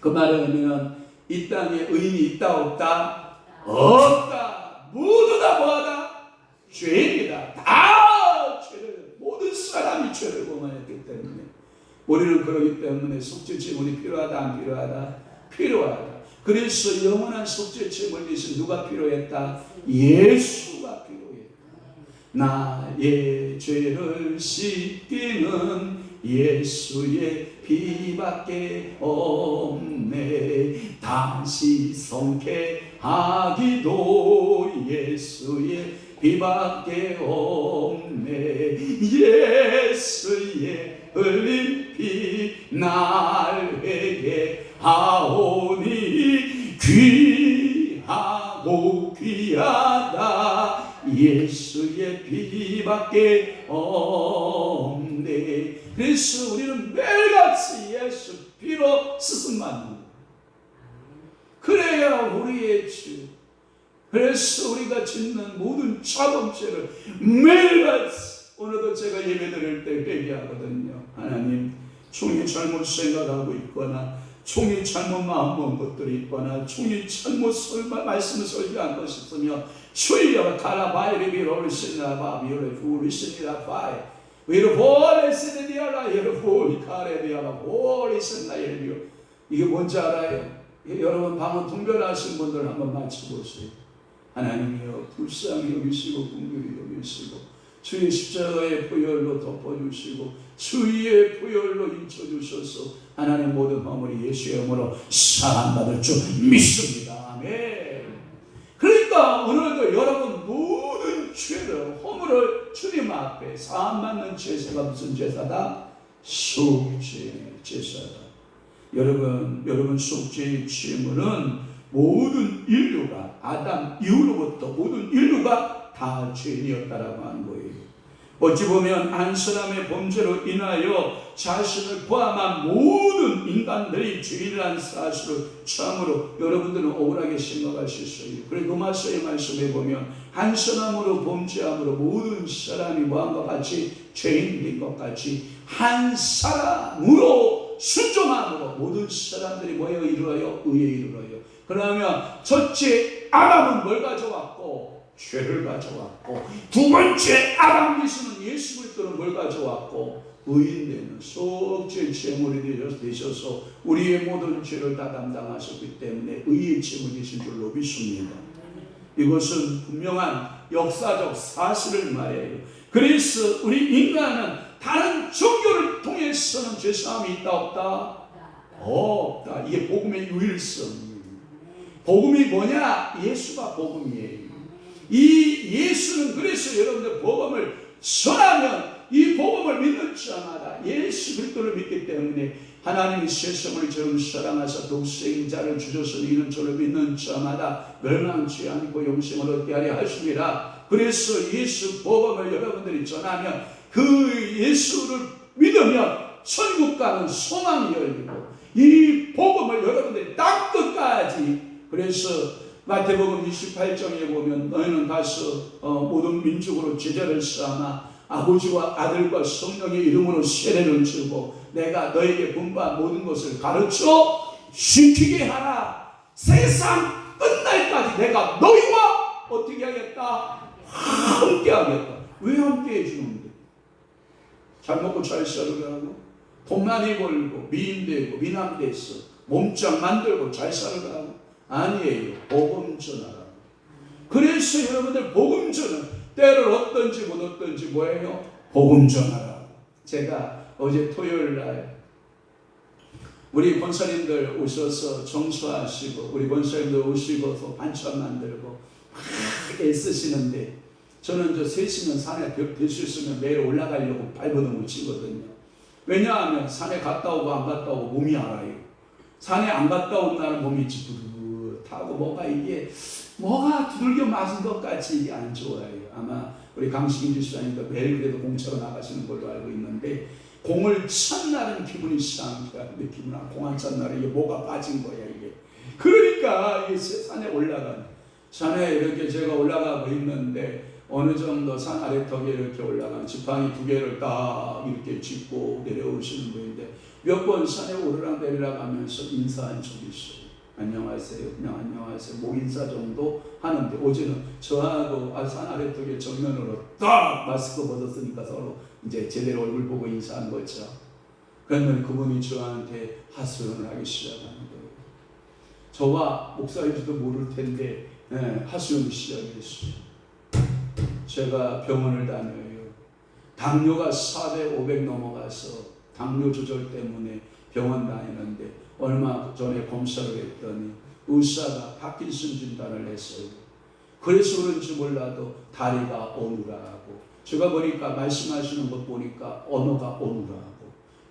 그 말은 이 땅에 의인이 있다 없다? 없다. 모두 다 뭐하다? 죄인이다. 다 죄를, 모든 사람이 죄를 범하였기 때문에 우리는 그러기 때문에 속죄제물이 필요하다 안 필요하다? 필요하다. 그래서 영원한 속죄제물 대신 누가 필요했다? 예수가 필요했다. 나의 죄를 씻기는 예수의 피밖에 없네. 다시 성케하기도 예수의 피밖에 없네. 예수의 흘린 피 날 회개하오니 귀하고 귀하다. 예수의 피밖에 없네. 그래서 우리는 매일같이 예수 피로 쓰심받는 거예요. 그래야 우리의 주, 그래서 우리가 짓는 모든 자범죄를 매일같이, 오늘도 제가 예배드릴 때 회개하거든요. 하나님, 종이 잘못 생각하고 있거나 종이 잘못 마음 먹은 것들이 있거나 종이 잘못 말씀을 설교한 것이 있으며 주여 가라바이리비로 리시나바비오레 후리시니라바이 위로 보레시니디아라 예르포 카레디아라 보리시나예르비오. 이게 뭔지 알아요? 여러분 방언 통변하신 분들 한번 맞춰보세요. 하나님이여 불쌍히 여기시고 긍휼히 여기시고 주의 십자가의 보혈로 덮어주시고 주의 보혈로 인쳐주셔서 하나님 모든 허물이 예수의 이름으로 사함받을 줄 믿습니다. 아멘. 그러니까 오늘도 여러분 모든 죄를, 허물을 주님 앞에 사함받는 제사가 무슨 제사다? 속죄 제사다. 여러분 속죄의 취임은 모든 인류가 아담 이후로부터 모든 인류가 다 죄인이었다라고 하는 거예요. 어찌 보면 한 사람의 범죄로 인하여 자신을 포함한 모든 인간들이 죄인이라는 사실을 참으로 여러분들은 억울하게 생각하실 수 있어요. 그리고 로마서의 말씀에 보면 한 사람으로 범죄함으로 모든 사람이 뭐한것 같이 죄인인 것 같이 한 사람으로 순종함으로 모든 사람들이 뭐에 이르러요? 의에 이르러요. 그러면 첫째 아담은 뭘 가져왔고? 죄를 가져왔고, 두 번째 아담 기수는 예수 그리스도는 뭘 가져왔고? 의인되는 속죄 제물이 되셔서 우리의 모든 죄를 다 담당하셨기 때문에 의의 제물이 되신 줄로 믿습니다. 이것은 분명한 역사적 사실을 말해요. 그래서 우리 인간은 다른 종교를 통해서는 죄사함이 있다 없다? 없다. 이게 복음의 유일성. 복음이 뭐냐? 예수가 복음이에요. 이 예수는 그래서 여러분들 복음을 전하면 이 복음을 믿는 자마다 예수 그리스도를 믿기 때문에 하나님이 세상을 저런 사랑하사 독생인 자를 주셔서 이는 저를 믿는 자마다 멸망치 않고 영생을 얻게 하려 하십니다. 그래서 예수 복음을 여러분들이 전하면 그 예수를 믿으면 천국 가는 소망이 열리고 이 복음을 여러분들이 딱 끝까지, 그래서 마태복음 28장에 보면 너희는 가서 모든 민족으로 제자를 삼아 아버지와 아들과 성령의 이름으로 세례를 주고 내가 너에게 분부한 모든 것을 가르쳐 지키게 하라. 세상 끝날까지 내가 너희와 어떻게 하겠다? 함께 하겠다. 왜 함께 해주는데? 잘 먹고 잘 살게 하고 돈 많이 벌고 미인되고 미남돼서 몸짱 만들고 잘 살게 하고? 아니에요. 복음 전하라. 그래서 여러분들 복음 전은 때를 얻든지 못 얻든지 뭐예요? 복음 전하라. 제가 어제 토요일 날 우리 권사님들 오셔서 정수하시고 우리 권사님들 오시고서 반찬 만들고 애쓰시는데 저는 3시면 산에 될 수 있으면 매일 올라가려고 발버둥을 치거든요. 왜냐하면 산에 갔다 오고 안 갔다 오고 몸이 알아요. 산에 안 갔다 온 날은 몸이 하고 뭐가 두들겨 맞은 것 같이 이게 안 좋아요. 아마 우리 강식인 집사님도 매일 그래도 공차로 나가시는 걸로 알고 있는데 공을 찬 날은 기분이 상쾌한데 기분 안 공 안 찬 날은 이게 뭐가 빠진 거야 이게. 그러니까 이게 산에 올라간 산에 이렇게 제가 올라가고 있는데 어느 정도 산 아래턱에 이렇게 올라간 지팡이 2개를 딱 이렇게 짚고 내려오시는 분인데 몇 번 산에 오르락 내리락 하면서 인사한 적이 있어요. 안녕하세요. 그냥 안녕하세요. 목 인사 정도 하는데 어제는 저하고 산 아래턱에 정면으로 딱 마스크 벗었으니까 서로 이제 제대로 얼굴 보고 인사한 거죠. 그러면 그분이 저한테 하소연을 하기 시작하는 거예요. 저와 목사일지도 모를 텐데 하소연이 시작했어요. 제가 병원을 다녀요. 당뇨가 400, 500 넘어가서 당뇨 조절 때문에 병원 다니는데 얼마 전에 검사를 했더니 의사가 파킨슨 진단을 했어요. 그래서 그런지 몰라도 다리가 어눌하고 제가 보니까 말씀하시는 것 보니까 언어가 어눌하고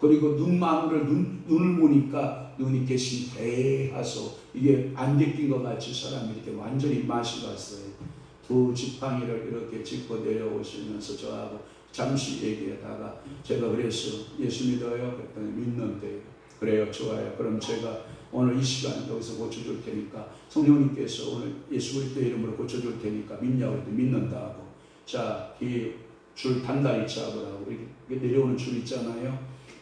그리고 눈을 보니까 눈이 개심 대해서 이게 안 느낀 것 같이 사람이 이렇게 완전히 맛이 갔어요. 2 지팡이를 이렇게 짚고 내려오시면서 저하고 잠시 얘기하다가 제가 그랬어요. 예수 믿어요? 그랬더니 믿는데요. 그래요. 좋아요. 그럼 제가 오늘 이 시간 여기서 고쳐줄 테니까 성령님께서 오늘 예수 그리스도의 이름으로 고쳐줄 테니까 믿냐고 했더니 믿는다고. 자, 이 줄 단단히 잡으라고. 이렇게 내려오는 줄 있잖아요.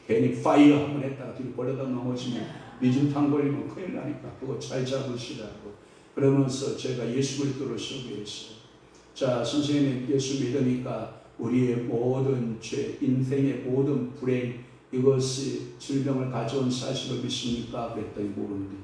괜히 파이어 한번 했다가 뒤로 벌려다 넘어지면 미진탕 걸리면 큰일 나니까 그거 잘 잡으시라고. 그러면서 제가 예수 그리스도를 소개했어요. 자, 선생님 예수 믿으니까 우리의 모든 죄, 인생의 모든 불행 이것이 질병을 가져온 사실을 믿습니까? 그랬더니 모른대.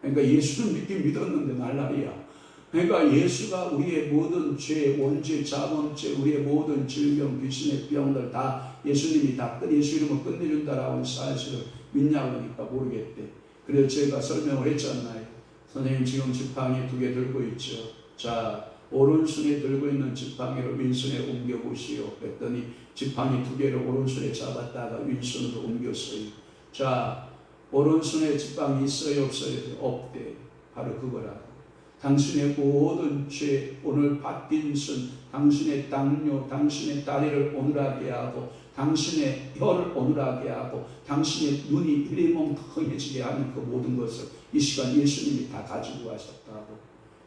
그러니까 예수를 믿긴 믿었는데 날라리야. 그러니까 예수가 우리의 모든 죄, 원죄, 자범죄, 우리의 모든 질병, 귀신의 병들 다 예수님이 다 예수 이름으로 끝내준다라는 사실을 믿냐고 하니까 모르겠대. 그래서 제가 설명을 했잖아요. 선생님 지금 지팡이 2개 들고 있죠. 자, 오른손에 들고 있는 지팡이를 왼손에 옮겨보시오. 그랬더니 지팡이 2개를 오른손에 잡았다가 왼손으로 옮겼어요. 자, 오른손에 지팡이 있어요? 없어요? 없대. 바로 그거라고. 당신의 모든 죄, 오늘 파킨슨, 당신의 당뇨, 당신의 다리를 어눌하게 하고 당신의 혀를 어눌하게 하고 당신의 눈이 흐리멍텅해지게 하는 그 모든 것을 이 시간 예수님이 다 가지고 가셨다고.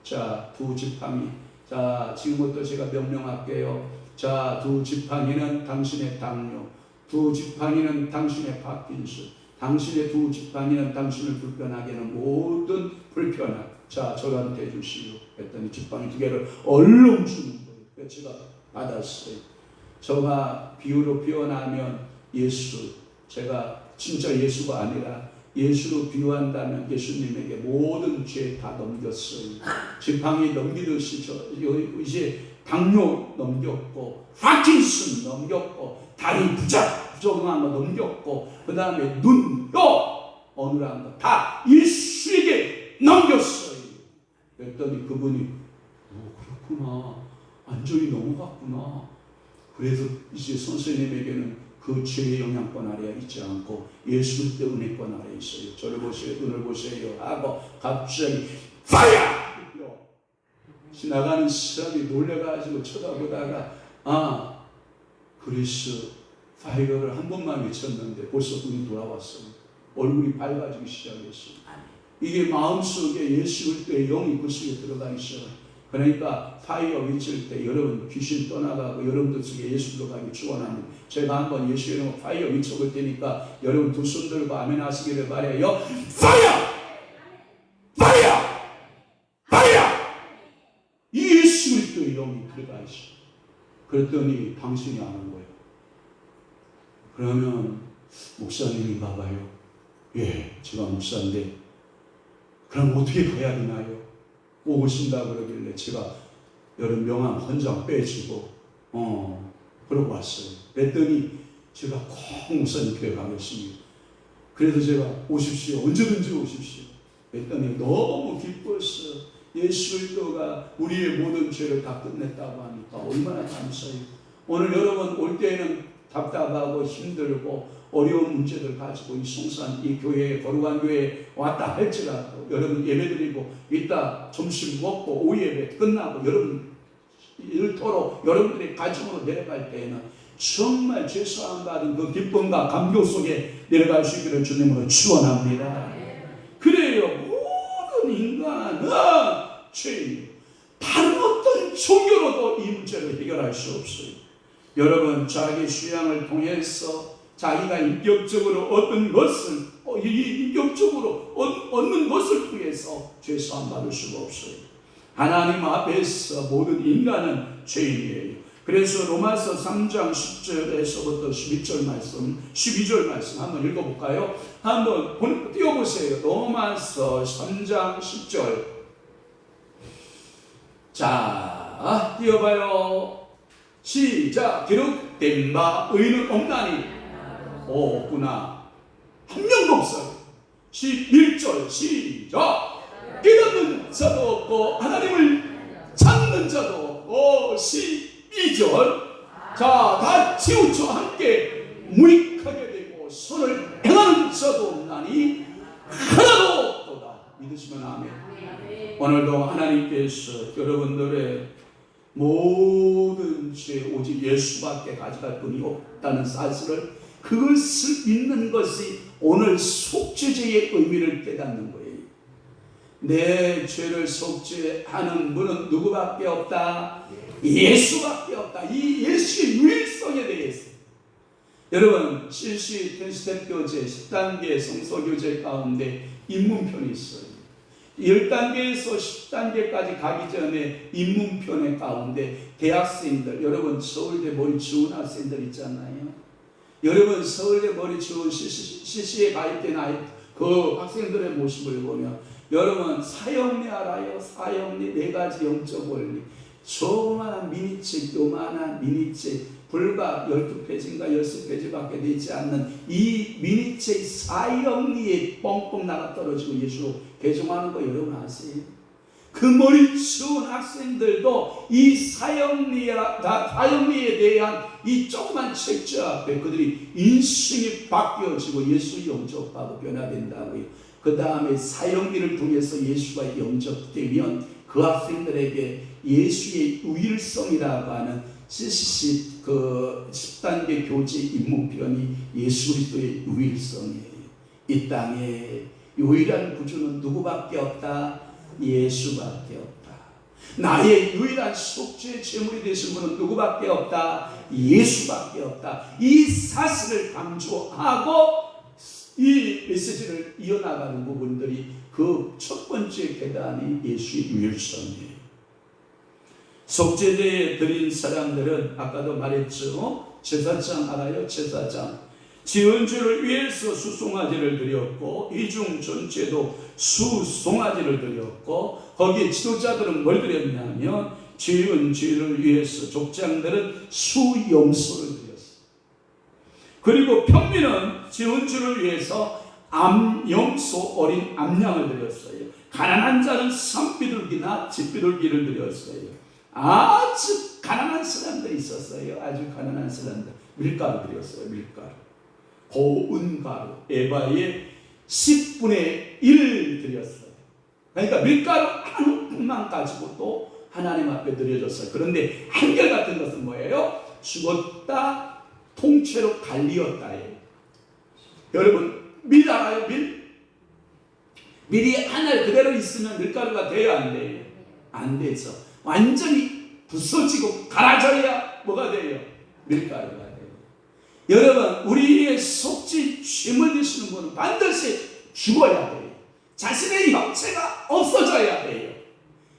자, 2 지팡이. 자, 지금부터 제가 명령할게요. 자, 2 지팡이는 당신의 당뇨, 2 지팡이는 당신의 파킨슨, 당신의 2 지팡이는 당신을 불편하게 하는 모든 불편함. 자, 저한테 해주시오. 했더니 지팡이 2개를 얼른 주는 거예요. 그래서 제가 받았어요. 저가 비유로 표현하면 예수, 제가 진짜 예수가 아니라 예수로 비유한다면 예수님에게 모든 죄 다 넘겼어요. 지팡이 넘기듯이 이제 당뇨 넘겼고 파킨슨 넘겼고 다리 부정한 거 넘겼고 그 다음에 눈, 뼈 어눌한 거 다 예수에게 넘겼어요. 그랬더니 그분이 그렇구나. 완전히 넘어갔구나. 그래서 이제 선생님에게는 그 죄의 영향권 아래에 있지 않고 예수 그리스도 은혜권 아래에 있어요. 저를 보세요. 눈을 보세요. 하고 갑자기 파이어! 지나가는 사람이 놀래가지고 쳐다보다가 그래서 파이어를 한 번만 외쳤는데 벌써 눈이 돌아왔어요. 얼굴이 밝아지기 시작했어요. 이게 마음속에 예수 그리스도의 영이 그 속에 들어가 있어요. 그러니까 파이어 외칠 때 여러분 귀신 떠나가고 여러분들 속에 예수 들어가기 축원합니다. 제가 한번 예수 이름으로 파이어 외쳐볼 테니까 여러분 2 손 들고 아멘 하시기를 바라요. 파이어! 파이어! 파이어! 예수 그리스도의 영이 들어가 있어. 그랬더니 당신이 아는 거예요. 그러면 목사님이 봐봐요. 예, 제가 목사인데 그럼 어떻게 가야 되나요? 오신다 그러길래 제가 여러 명함 한 장 빼주고 그러고 왔어요. 그랬더니 제가 꼭 목사님 교회 가겠습니다. 그래서 제가 오십시오. 언제든지 오십시오. 그랬더니 너무 기뻤어요. 예수 그리스도가 우리의 모든 죄를 다 끝냈다고 하니까 얼마나 감사해요. 오늘 여러분 올 때에는 답답하고 힘들고 어려운 문제들 가지고 이 송산 이 교회에 거룩한 교회에 왔다 할지라도 여러분 예배드리고 이따 점심 먹고 오후 예배 끝나고 여러분 일터로 여러분들의 가정으로 내려갈 때에는 정말 죄사함 받은 그 기쁨과 감격 속에 내려갈 수 있기를 주님으로 축원합니다. 그래요. 모든 인간은 죄예요. 종교로도 이 문제를 해결할 수 없어요. 여러분, 자기 수양을 통해서 자기가 인격적으로 얻는 것을 인격적으로 얻는 것을 통해서 죄사함 받을 수가 없어요. 하나님 앞에서 모든 인간은 죄인이에요. 그래서 로마서 3장 10절에서부터 12절 말씀 한번 읽어볼까요? 한번 띄워보세요. 로마서 3장 10절. 자, 띄워봐요. 시작. 기록된 바 의는 없나니 없구나. 한 명도 없어요. 11절 시작. 깨닫는 자도 없고 하나님을 찾는 자도 없고. 12절. 자, 다 치우쳐 함께 무익하게 되고 손을 행하는 자도 없나니 하나도 없도다. 믿으시면 아멘. 오늘도 하나님께서 여러분들의 모든 죄 오직 예수밖에 가져갈 분이 없다는 사실을, 그것을 믿는 것이 오늘 속죄제의 의미를 깨닫는 거예요. 내 죄를 속죄하는 분은 누구밖에 없다? 예수밖에 없다. 이 예수의 유일성에 대해서 여러분, 실시 10스텝 교제 10단계 성소교제 가운데 입문편이 있어요. 10단계에서 10단계까지 가기 전에 입문편의 가운데 대학생들, 여러분 서울대 머리 좋은 학생들 있잖아요. 여러분 서울대 머리 좋은 CC에 가입된 그 학생들의 모습을 보면 여러분 사형리 알아요? 사형리 4가지 영적 원리. 조그마한 미니책, 요만한 미니책, 불과 12페이지인가 10페이지밖에 되지 않는 이 미니책 사형리에 뻥뻥 나가 떨어지고 예수로 개종하는 거 여러분 아세요? 그 머리 좋은 학생들도 이 사형리에 대한 이 조그만 책자 앞에 그들이 인생이 바뀌어지고 예수 영접하고 변화된다고요. 그 다음에 사형리를 통해서 예수가 영접되면 그 학생들에게 예수의 유일성이라고 하는 CCC 그 10단계 교제 입문편이 예수 그리스도의 유일성이에요. 이 땅에 유일한 구주는 누구밖에 없다? 예수밖에 없다. 나의 유일한 속죄 제물이 되신 분은 누구밖에 없다? 예수밖에 없다. 이 사실을 강조하고 이 메시지를 이어나가는 부분들이 그 첫 번째 계단이 예수의 유일성이에요. 속죄제에 드린 사람들은 아까도 말했죠. 제사장 알아요? 제사장. 지은주를 위해서 수송아지를 드렸고 이중 전체도 수송아지를 드렸고 거기에 지도자들은 뭘 드렸냐면 지은주를 위해서 족장들은 수염소를 드렸어요. 그리고 평민은 지은주를 위해서 암염소 어린 암양을 드렸어요. 가난한 자는 산비둘기나 집비둘기를 드렸어요. 아주 가난한 사람들이 있었어요. 아주 가난한 사람들. 밀가루 드렸어요. 밀가루. 고운 가루. 에바의 10분의 1 드렸어요. 그러니까 밀가루 한 푼만 가지고 또 하나님 앞에 드려졌어요. 그런데 한결같은 것은 뭐예요? 죽었다 통째로 갈리었다예요. 여러분 밀 알아요? 밀이 하늘 그대로 있으면 밀가루가 돼요? 안 돼요? 안 되죠. 완전히 부서지고 갈아져야 뭐가 돼요? 밀가루가 돼요. 여러분 우리의 속죄 죄물 되시는 분은 반드시 죽어야 돼요. 자신의 형체가 없어져야 돼요.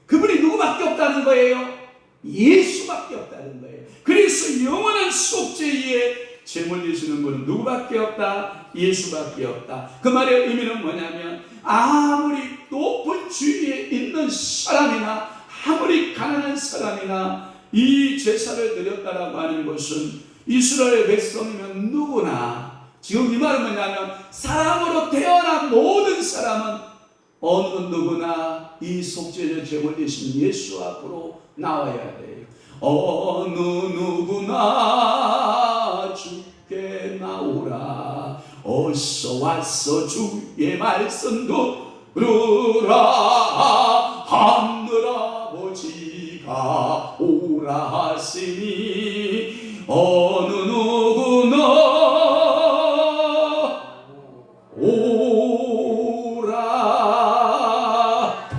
그분이 누구밖에 없다는 거예요? 예수밖에 없다는 거예요. 그래서 영원한 속죄에 제물 되시는 분은 누구밖에 없다? 예수밖에 없다. 그 말의 의미는 뭐냐면 아무리 높은 주위에 있는 사람이나 아무리 가난한 사람이나 이 제사를 드렸다라고 하는 것은 이스라엘 백성이면 누구나, 지금 이 말은 뭐냐면 사람으로 태어난 모든 사람은 어느 누구나 이 속죄제 제물 되신 예수 앞으로 나와야 돼요. 어느 누구나 주께 나오라. 어서 와서 주의 말씀 들으라. 하늘 아버지가 오라 하시니 어느 누구나 오라.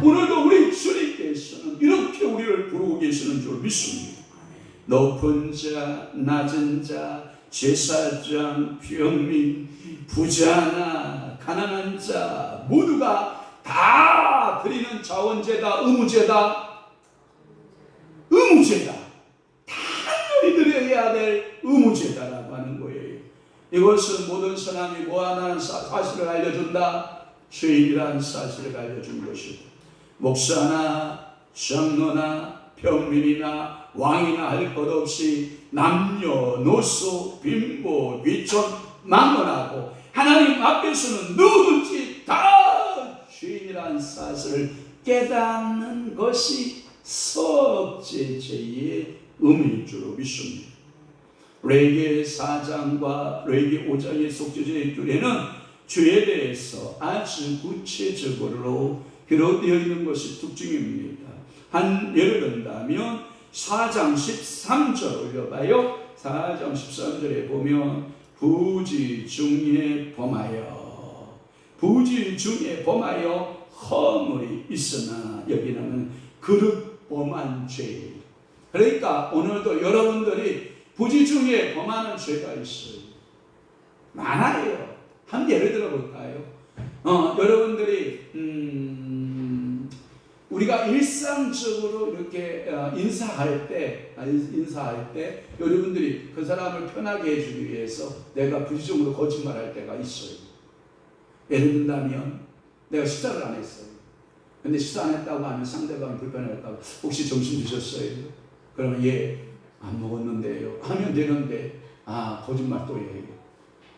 오늘도 우리 주님께서는 이렇게 우리를 부르고 계시는 줄 믿습니다. 높은 자, 낮은 자, 제사장, 평민, 부자나 가난한 자 모두가 다 드리는 자원제다, 의무제다. 당연히 드려야 될 의무제다라고 하는 거예요. 이것은 모든 사람이 뭐하는 사실을 알려준다. 죄인이라는 사실을 알려준 것이다. 목사나 장로나 평민이나 왕이나 할 것 없이 남녀노소 빈부 귀천 막론하고 하나님 앞에서는 누구든지 다 죄인이라는 사실을 깨닫는 것이 석제제의 의미인 줄로 믿습니다. 레위기 4장과 레위기 5장의 속죄제의 줄에는 죄에 대해서 아주 구체적으로 기록되어 있는 것이 특징입니다. 한 예를 든다면 4장 13절 올려봐요. 4장 13절에 보면 부지 중에 범하여 허물이 있으나, 여기는 그릇 범한 죄. 그러니까 오늘도 여러분들이 부지 중에 범하는 죄가 있어요. 많아요. 한 예를 들어볼까요? 여러분들이 우리가 일상적으로 이렇게 인사할 때 여러분들이 그 사람을 편하게 해주기 위해서 내가 부지적으로 거짓말할 때가 있어요. 예를 든다면 내가 식사를 안 했어요. 근데 식사 안 했다고 하면 상대방이 불편할까, 혹시 점심 드셨어요? 그러면 예, 안 먹었는데요 하면 되는데, 거짓말 또 해요.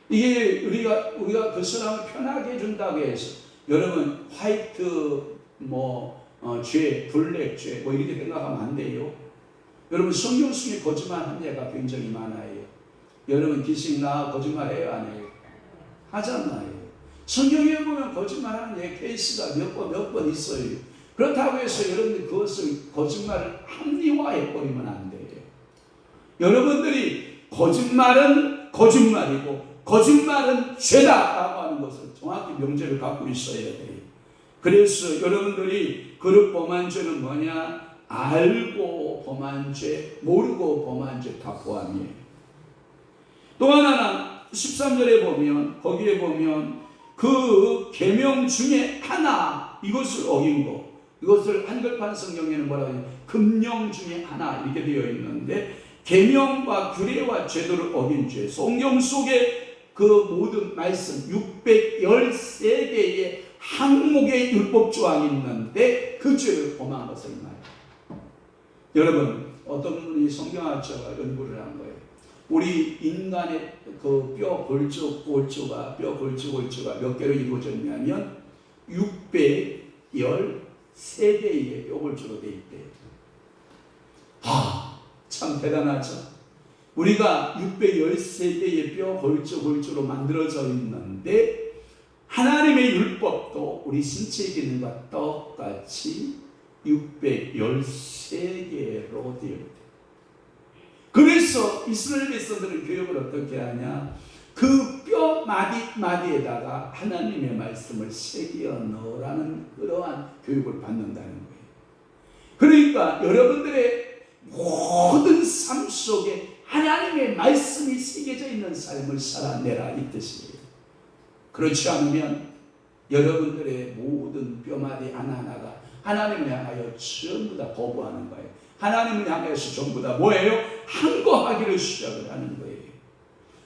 이게 우리가 그 사람을 편하게 해준다고 해서 여러분 화이트 죄, 블랙 죄 이렇게 생각하면 안 돼요. 여러분 성경 속에 거짓말하는 예가 굉장히 많아요. 여러분 귀신나 거짓말해요, 안 해요? 하잖아요. 성경에 보면 거짓말하는 예 케이스가 몇 번 있어요. 그렇다고 해서 여러분들 그것을 거짓말을 합리화해 버리면 안 돼요. 여러분들이 거짓말은 거짓말이고 거짓말은 죄다라고 하는 것을 정확히 명제를 갖고 있어야 돼요. 그래서 여러분들이 그릇 범한 죄는 뭐냐? 알고 범한 죄, 모르고 범한 죄 다 포함이에요. 또 하나는 13절에 보면, 거기에 보면 그 계명 중에 하나, 이것을 어긴 거, 이것을 한글판 성경에는 뭐라고 해요? 금령 중에 하나 이렇게 되어 있는데, 계명과 규례와 제도를 어긴 죄, 성경 속에 그 모든 말씀 613개의 항목의 율법 조항이 있는데 그 죄를 범한 것을 말해요. 여러분, 어떤 분이 성경학자가 연구를 한 거예요. 우리 인간의 그 뼈 골조가 몇 개로 이루어졌냐면 613개의 뼈 골조로 되어 있대요. 참 대단하죠. 우리가 613개의 뼈 골조로 만들어져 있는데 하나님의 율법도 우리 신체 기능과 똑같이 613개로 되어 있다. 그래서 이스라엘 백성들은 교육을 어떻게 하냐? 그 뼈 마디에다가 하나님의 말씀을 새겨 넣으라는 그러한 교육을 받는다는 거예요. 그러니까 여러분들의 모든 삶 속에 하나님의 말씀이 새겨져 있는 삶을 살아내라, 이 뜻이에요. 그렇지 않으면 여러분들의 모든 뼈마디 하나하나가 하나님을 향하여 전부 다 거부하는 거예요. 하나님을 향해서 전부 다 뭐예요? 항거하기를 시작을 하는 거예요.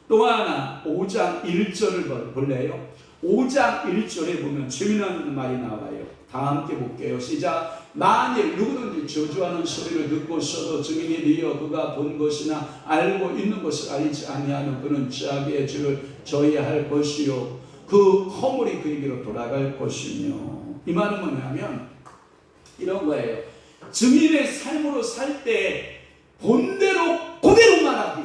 또 하나 5장 1절을 볼래요? 5장 1절에 보면 재미난 말이 나와요. 다 함께 볼게요. 시작. 만일 누구든지 저주하는 소리를 듣고서도 증인이 되어 그가 본 것이나 알고 있는 것을 알지 아니하는 그는 자기의 죄를 져야 할 것이요 그 허물이 그에게로 돌아갈 것이며. 이 말은 뭐냐면 이런 거예요. 증인의 삶으로 살 때 본대로 그대로 말하기,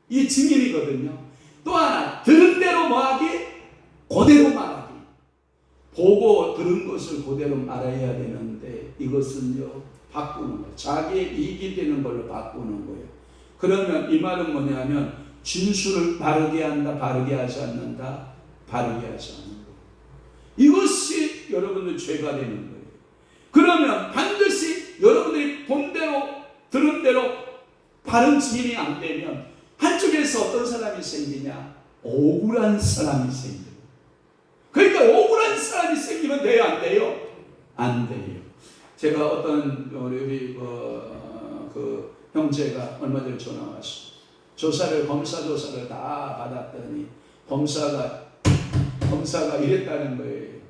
이 증인이거든요. 또 하나 들은 대로 뭐하기? 그대로 말하기. 보고 들은 것을 그대로 말해야 되는데 이것은요 바꾸는 거예요. 자기의 이익이 되는 걸로 바꾸는 거예요. 그러면 이 말은 뭐냐면 진술을 바르게 한다, 바르게 하지 않는다, 바르게 하지 않는 거예요. 이것이 여러분들 죄가 되는 거예요. 그러면 반드시 여러분들이 본대로 들은 말씀대로 바른 증인이 안 되면 한쪽에서 어떤 사람이 생기냐? 억울한 사람이 생겨요. 그러니까 억울한 사람이 생기면 돼요, 안 돼요? 안 돼요. 제가 어떤 우리 그 형제가 얼마 전에 전화 왔어. 검사 조사를 다 받았더니 검사가 이랬다는 거예요.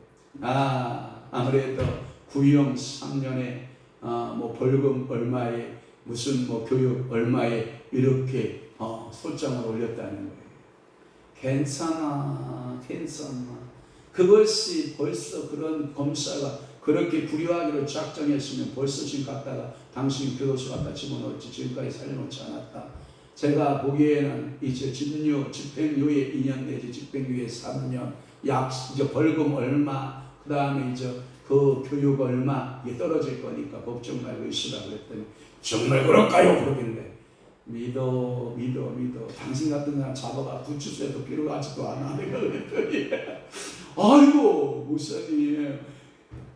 아무래도 구형 3년에 뭐 벌금 얼마에 무슨 뭐 교육 얼마에 이렇게 소장을 올렸다는 거예요. 괜찮아. 그것이 벌써 그런 검사가 그렇게 구려하기로 작정했으면 벌써 지금 갖다가 당신 교도소 갖다 집어넣었지 지금까지 살려놓지 않았다. 제가 보기에는 이제 집행유예 2년 내지 집행유예 3년 이제 벌금 얼마 그 다음에 이제 그 교육 얼마 이게 떨어질 거니까 걱정 말고 있으라 그랬더니 정말 그럴까요? 그러길래 믿어. 당신 같은 사람 잡아가 구치소에도 필요하지도 않아. 내가 그랬더니 아이고 목사님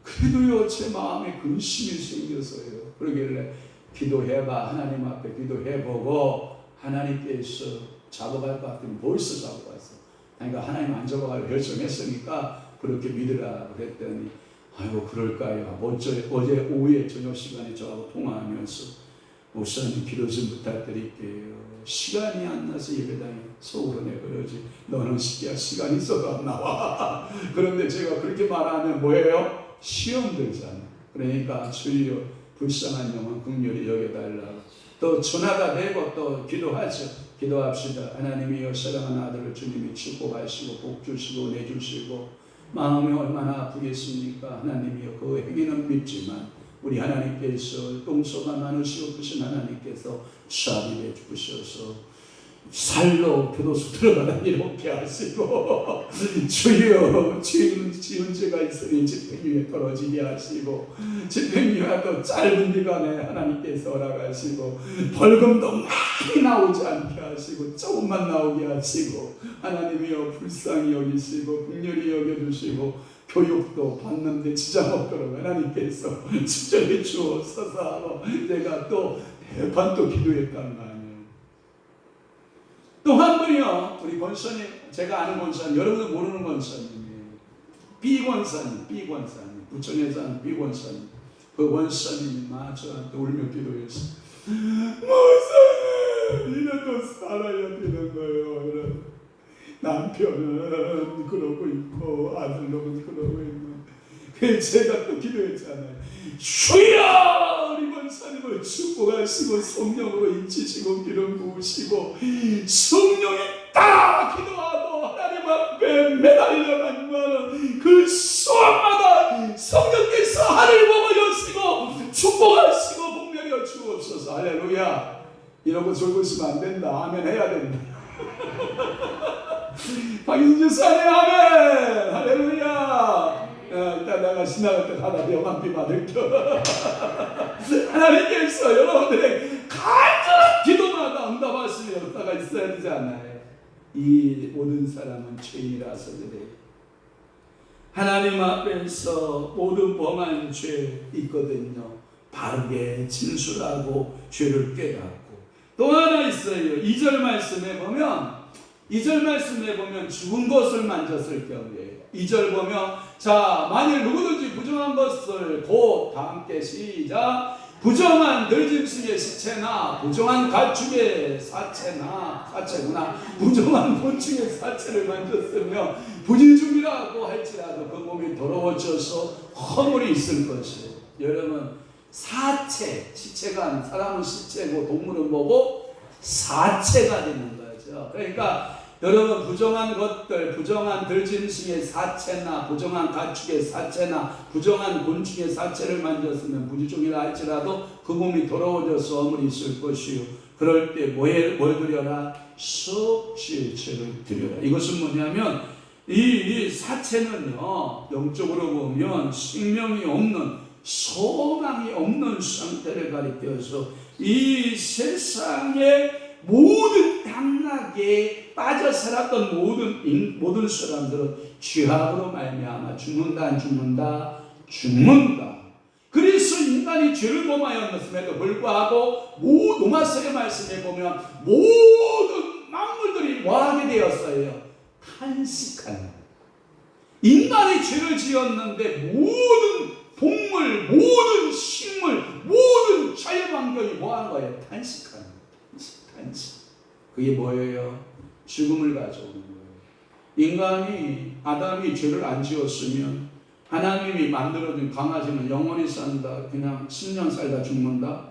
그래도요 제 마음에 근심이 생겨서요. 그러길래 기도해봐. 하나님 앞에 기도해보고 하나님께서 작업할 것 같으면 벌써 작업했어. 그러니까 하나님 안 작업하려 결정했으니까 그렇게 믿으라 그랬더니 아이고 그럴까요? 어제 오후에 저녁 시간에 저하고 통화하면서 목사님 기도 좀 부탁드릴게요. 시간이 안 나서 예배당에 속으로 내버려지. 너는 시간이 있어도 안 나와. 그런데 제가 그렇게 말하면 뭐예요? 시험 들잖아. 그러니까 주여 불쌍한 영혼 긍휼히 여겨달라고. 또 전화가 되고 또 기도하죠. 기도합시다. 하나님이여 사랑하는 아들을 주님이 축복하시고 복 주시고 내주시고 마음이 얼마나 아프겠습니까? 하나님이여 그 행위는 믿지만 우리 하나님께서 용서가 많으시고 크신 하나님께서 자비해 주셔서 살로 교도소 들어가다 이렇게 하시고 주여 지은 죄가 있으니 집행유예 떨어지게 하시고 집행유예도 짧은 기간에 하나님께서 허락하시고 벌금도 많이 나오지 않게 하시고 조금만 나오게 하시고 하나님이여 불쌍히 여기시고 긍휼히 여겨주시고 교육도 받는데 지장 없도록 하나님께서 친절해 주옵소서. 내가 또 대판 또 기도했단 말이에요. 또 한 분이요, 우리 권사님, 제가 아는 권사님, 여러분들 모르는 권사님이에요. 비권사님, 부천에 사는 비권사님. 그 권사님이 저한테 울며 기도했어요. 목사님, 이래도 살아야 되는 거예요. 여러분. 남편은 그러고 있고 아들놈은 그러고 있는. 그래서 제가 또 기도했잖아요. 주여 우리 권사님을 축복하시고 성령으로 인치시고 기름 부으시고 성령에 따라 기도하고 하나님 앞에 매달려가는 그 소원마다 성령께서 하늘 보고 여시고 축복하시고 복내려 주옵소서. 할렐루야. 이러고 졸고 있으면 안 된다. 아멘 해야 된다. 박인주 사님 아멘. 할렐루야. 일단 내가 지나갈 때 하나 명함비 받을게요. 하나님께서 여러분들의 간절한 기도마다 응답하시는 역사가 있어야 되지 않나요? 이 모든 사람은 죄인이라서 그래요. 하나님 앞에서 모든 범한 죄 있거든요. 바르게 진술하고 죄를 깨닫고. 또 하나 있어요. 2절 말씀에 보면 죽은 것을 만졌을 경우에 2절 보면 자 만일 누구든지 부정한 것을 곧 다 함께 시작 부정한 들짐승의 시체나 부정한 가축의 사체구나 부정한 곤충의 사체를 만졌으며 부지중이라고 할지라도 그 몸이 더러워져서 허물이 있을 것이에요. 여러분 사체, 시체가 사람은 시체고 동물은 뭐고 사체가 되는 거죠. 그러니까 여러분 부정한 것들, 부정한 들짐승의 사체나 부정한 가축의 사체나 부정한 곤충의 사체를 만졌으면 부지중이라 할지라도 그 몸이 더러워져서 허물이 있을 것이요. 그럴 때 뭘 드려라? 속죄제를 드려라. 이것은 뭐냐면 이 사체는요 영적으로 보면 생명이 없는 소망이 없는 상태를 가리켜서 이 세상의 모든 당락에 빠져 살았던 모든 사람들은 죄악으로 말미암아 죽는다 안 죽는다? 죽는다. 그래서 인간 인간이 죄를 범하였음에도 불구하고 로마서의 말씀에 보면 모든 만물들이 뭐하게 되었어요? 탄식하는. 인간이 죄를 지었는데 모든 동물, 모든 식물, 모든 자연환경이 뭐하는 거예요? 탄식하는 거예요. 탄식. 그게 뭐예요? 죽음을 가져오는 거예요. 인간이, 아담이 죄를 안 지었으면 하나님이 만들어준 강아지는 영원히 산다, 그냥 10년 살다 죽는다?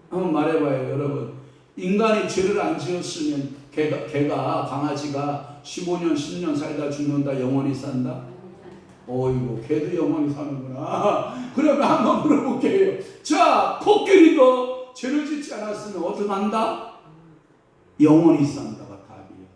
한번 말해봐요, 여러분. 인간이 죄를 안 지었으면 개가 강아지가 15년, 10년 살다 죽는다, 영원히 산다? 어이구, 개도 영원히 사는구나. 그러면 한번 물어볼게요. 자, 코끼리도 죄를 짓지 않았으면 어떻게 한다? 영원히 산다가 답이야.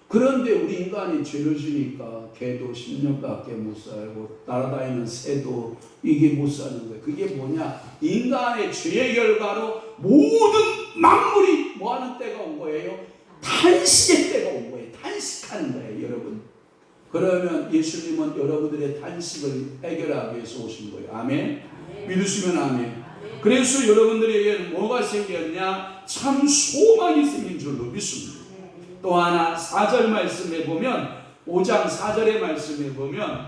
그런데 우리 인간이 죄를 지니까 개도 10년밖에 못 살고 날아다니는 새도 이게 못 사는 거예요. 그게 뭐냐? 인간의 죄의 결과로 모든 만물이 뭐하는 때가 온 거예요? 탄식의 때가 온 거예요. 탄식하는 거예요, 여러분. 그러면 예수님은 여러분들의 탄식을 해결하기 위해서 오신 거예요. 아멘? 믿으시면 아멘. 그래서 여러분들에게 뭐가 생겼냐? 참 소망이 생긴 줄로 믿습니다. 또 하나 4절 말씀에 보면 5장 4절의 말씀에 보면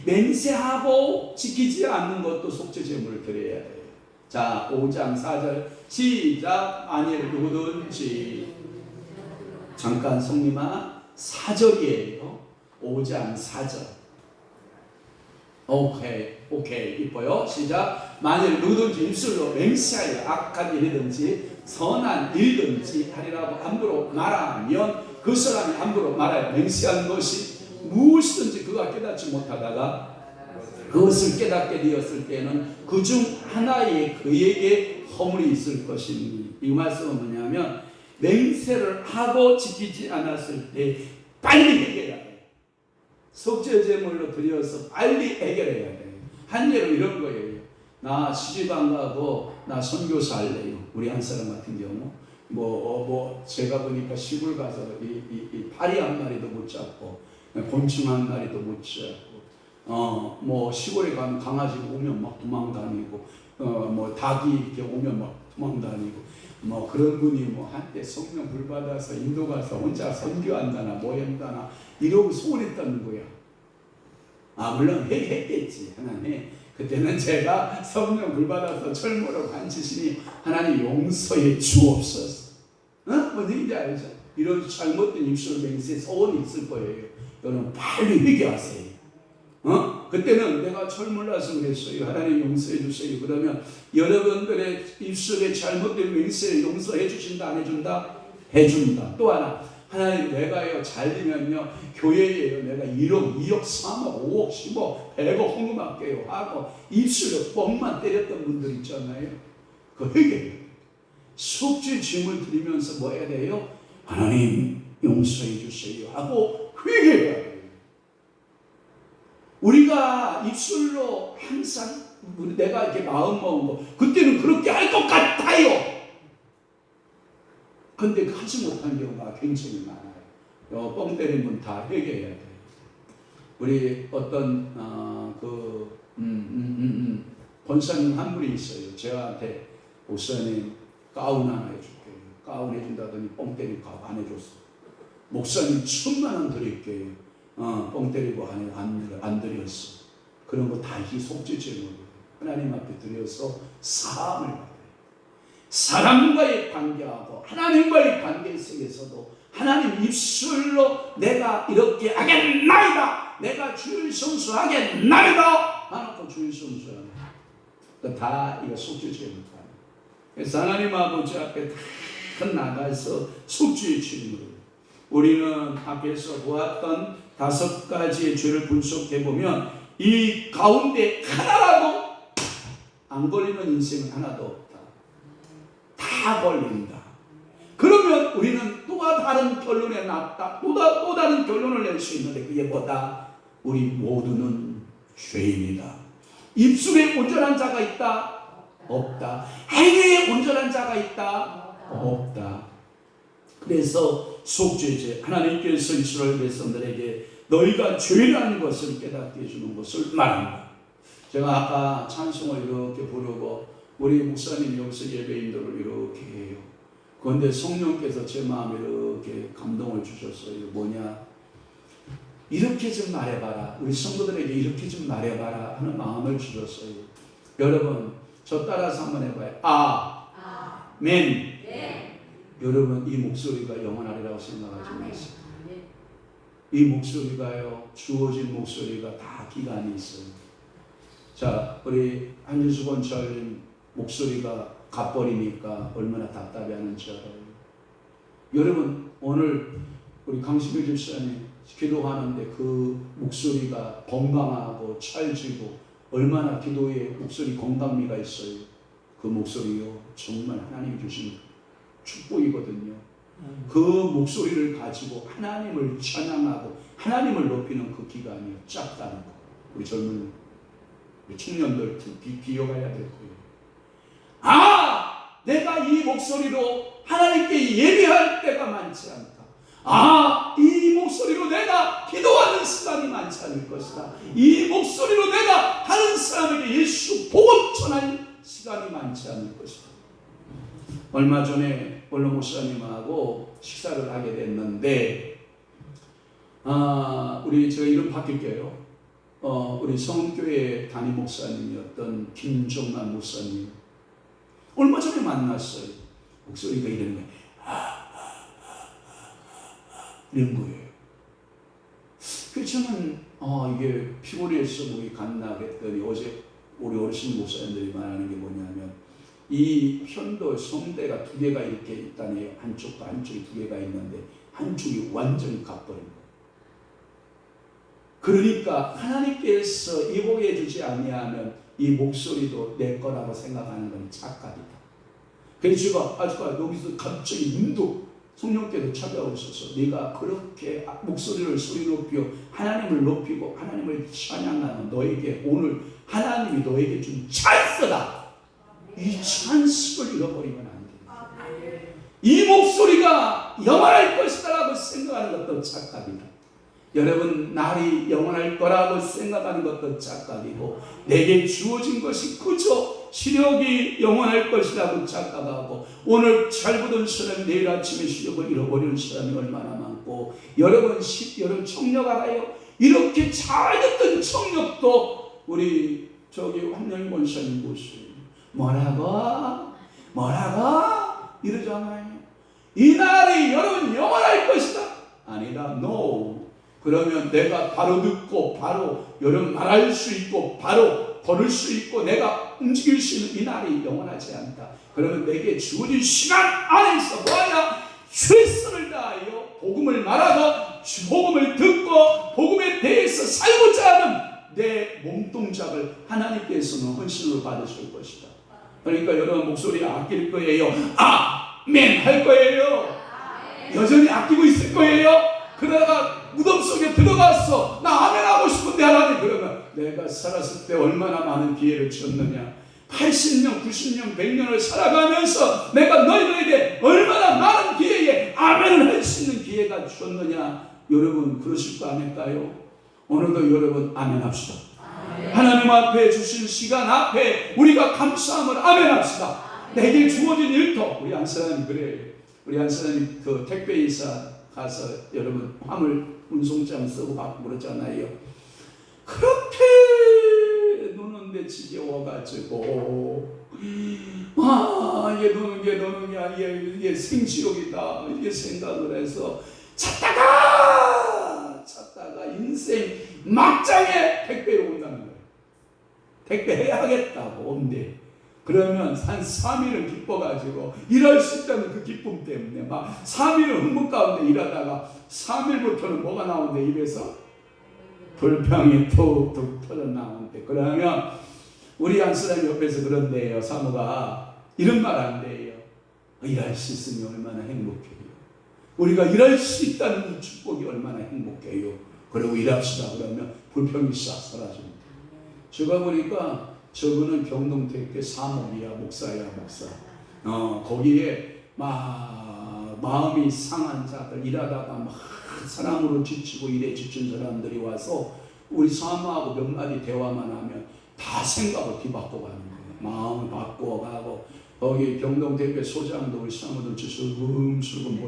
맹세하고 지키지 않는 것도 속죄제물을 드려야 돼요. 자, 5장 4절 시작. 만일 누구든지 잠깐 성님아 4절이에요. 5장 4절. 오케이 이뻐요. 시작. 만일 누구든지 입술로 맹세하여 악한 일이든지 선한 일이든지 하리라고 함부로 말하면 그 사람이 함부로 말하여 맹세한 것이 무엇이든지 그가 깨닫지 못하다가 그것을 깨닫게 되었을 때는 그 중 하나에 그에게 허물이 있을 것이니. 이 말씀은 뭐냐면 맹세를 하고 지키지 않았을 때 빨리 해결해야 돼요. 속죄제물로 드려서 빨리 해결해야 돼요. 한 예로 이런 거예요. 나 시집 안 가고 나 선교사 할래요. 우리 한 사람 같은 경우 제가 보니까 시골 가서 이 파리 한 마리도 못 잡고 곤충 한 마리도 못 잡고 시골에 가면 강아지가 오면 막 도망다니고 닭이 이렇게 오면 막 도망다니고 그런 분이 한때 성령 불 받아서 인도 가서 혼자 선교한다나 한다나 이러고 소원했다는 거야. 물론 했겠지. 하나님 그때는 제가 성령 불 받아서 철모로 간치시니 하나님 용서해 주옵소서. 무슨 얘기인지 알죠? 이런 잘못된 입술 맹세 소원이 있을 거예요. 여러분 빨리 회개하세요. 그때는 내가 철몰라서 그랬어요. 하나님 용서해 주세요. 그러면 여러분들의 입술에 잘못된 맹세를 용서해 주신다 안 해준다? 해준다. 또 하나 하나님 내가요 잘되면요 교회에요 내가 1억 2억 3억 5억 10억 100억 헌금할게요 하고 입술로 뻥만 때렸던 분들 있잖아요. 그 회개해요. 속죄 짐을 드리면서 뭐 해야 돼요? 하나님 용서해 주세요 하고 회개해야 돼요. 우리가 입술로 항상 내가 이렇게 마음 먹은 거 그때는 그렇게 할 것 같아요. 근데 하지 못한 경우가 굉장히 많아요. 뻥 때린 분 다 회개해야 돼요. 우리 어떤 권사님 한 분이 있어요. 저한테 목사님 가운 하나 해줄게요. 가운 해준다더니 뻥 때리고 안 해줬어. 목사님 1,000만 원 드릴게요. 뻥 때리고 안 드렸어. 그런 거 다 속죄제물로 하나님 앞에 드려서 사함을 받아요. 사람과의 관계하고 하나님과의 관계 속에서도 하나님 입술로 내가 이렇게 하겠나이다. 내가 주일 성수하겠나이다. 하나도 주일 성수하는 다 이거 속죄제물이다. 그래서 하나님 아버지 앞에 다 나가서 속죄의 제물. 우리는 앞에서 보았던 5가지의 죄를 분석해 보면 이 가운데 하나라도 안 걸리는 인생은 하나도 없다. 다 걸린다. 그러면 우리는 또 다른 결론에 났다. 또 다른 결론을 낼 수 있는데 그게 뭐다? 우리 모두는 죄인이다. 입술에 온전한 자가 있다? 없다. 행위에 온전한 자가 있다? 없다. 그래서 속죄제 하나님께서 이스라엘 백성들에게 너희가 죄라는 것을 깨닫게 해주는 것을 말합니다. 제가 아까 찬송을 이렇게 부르고 우리 목사님 여기서 예배인들을 이렇게 해요. 그런데 성령께서 제 마음에 이렇게 감동을 주셨어요. 뭐냐? 이렇게 좀 말해봐라. 우리 성도들에게 이렇게 좀 말해봐라 하는 마음을 주셨어요. 여러분, 저 따라서 한번 해봐요. 아멘. 여러분, 이 목소리가 영원하리라고 생각하지 마세요. 이 목소리가요, 주어진 목소리가 다 기간이 있어요. 자, 우리 한진수 권사님 목소리가 가버리니까 얼마나 답답해하는지 알아요. 여러분, 오늘 우리 강신길 집사님 기도하는데 그 목소리가 건강하고 찰지고 얼마나 기도에 목소리 건강미가 있어요. 그 목소리요, 정말 하나님이 주신 축복이거든요. 그 목소리를 가지고 하나님을 찬양하고 하나님을 높이는 그 기간이 짧다는 거. 우리 젊은 우리 청년들 기억해야 될 거예요. 내가 이 목소리로 하나님께 예배할 때가 많지 않다. 이 목소리로 내가 기도하는 시간이 많지 않을 것이다. 이 목소리로 내가 다른 사람에게 예수 복음 전하는 시간이 많지 않을 것이다. 얼마 전에 원로 목사님하고 식사를 하게 됐는데, 우리 제가 이름 바뀔게요. 우리 성교회 담임 목사님이었던 김종만 목사님. 얼마 전에 만났어요. 목소리가 이런 거예요. 이런 거예요. 그래서 저는 이게 피곤해서 목이 갔나 그랬더니 어제 우리 어르신 목사님들이 말하는 게 뭐냐면 이 편도 성대가 두 개가 이렇게 있다니 한쪽과 한쪽이 두 개가 있는데 한쪽이 완전히 가버린 거예요. 그러니까 하나님께서 이복해 주지 아니하면 이 목소리도 내 거라고 생각하는 건 착각이다. 그래서 제가 아까 여기서 갑자기 문도 성령께서 찾아오셔서 네가 그렇게 목소리를 소리 높여 하나님을 높이고 하나님을 찬양하는 너에게 오늘 하나님이 너에게 준 찬스다. 이 찬스를 잃어버리면 안 됩니다. 이 목소리가 영원할 것이다라고 생각하는 것도 착각이다. 여러분, 날이 영원할 거라고 생각하는 것도 착각이고 내게 주어진 것이 그저 시력이 영원할 것이라고 착각하고 오늘 잘 보던 사람이 내일 아침에 시력을 잃어버리는 사람이 얼마나 많고 여러분 청력 알아요? 이렇게 잘 듣던 청력도 우리 저기 황영희 권사님 보세요. 뭐라고 이러잖아요. 이 날이 여러분 영원할 것이다. 아니다. No. 그러면 내가 바로 듣고 바로 여러분 말할 수 있고 바로 걸을 수 있고 내가 움직일 수 있는 이 날이 영원하지 않다. 그러면 내게 주어진 시간 안에서 뭐하냐? 최선을 다하여 복음을 말하고 복음을 듣고 복음에 대해서 살고자 하는 내 몸동작을 하나님께서는 헌신으로 받으실 것이다. 그러니까 여러분 목소리 아낄 거예요. 아멘 할 거예요. 여전히 아끼고 있을 거예요. 그러다가 무덤 속에 들어갔어. 나 아멘 하고 싶은데 하나님 그러면 내가 살았을 때 얼마나 많은 기회를 줬느냐. 80년, 90년, 100년을 살아가면서 내가 너희들에게 얼마나 많은 기회에 아멘을 할 수 있는 기회가 줬느냐. 여러분 그러실 거 아닐까요? 오늘도 여러분 아멘 합시다. 하나님 앞에 주신 시간 앞에 우리가 감사함을 아멘 합시다. 내게 주어진 일터. 우리 한 사람이 그래요. 우리 한 사람이 그 택배이사 가서 여러분 화물 운송장 쓰고 막 그러잖아요. 그렇게 노는데 지겨워가지고 이게 노는 게 이게 생지옥이다 이게 생각을 해서 찾다가 인생 막장에 택배로 온다는 거예요. 택배 해야겠다고 온대. 그러면 한 3일은 기뻐가지고 일할 수 있다는 그 기쁨 때문에 막 3일은 흥분 가운데 일하다가 3일부터는 뭐가 나오는데 입에서 불평이 툭툭 터져 나오는데 그러면 우리 한 사람 옆에서 그런데요. 사모가 이런 말 한대요. 일할 수 있으면 얼마나 행복해요. 우리가 일할 수 있다는 이 축복이 얼마나 행복해요. 그리고 일합시다 그러면 불평이 싹 사라집니다. 제가 보니까 저분은 경동택배 사목이야 목사. 거기에 마음이 상한 자들 일하다가 막 사랑으로 지치고 일에 지친 사람들이 와서 우리 사모하고 몇 마디 대화만 하면 다 다 생각을 뒤바꿔가는 거예요. 마음을 바꿔가고 거기 병동대회 소장도 우리 사모들 슬금슬금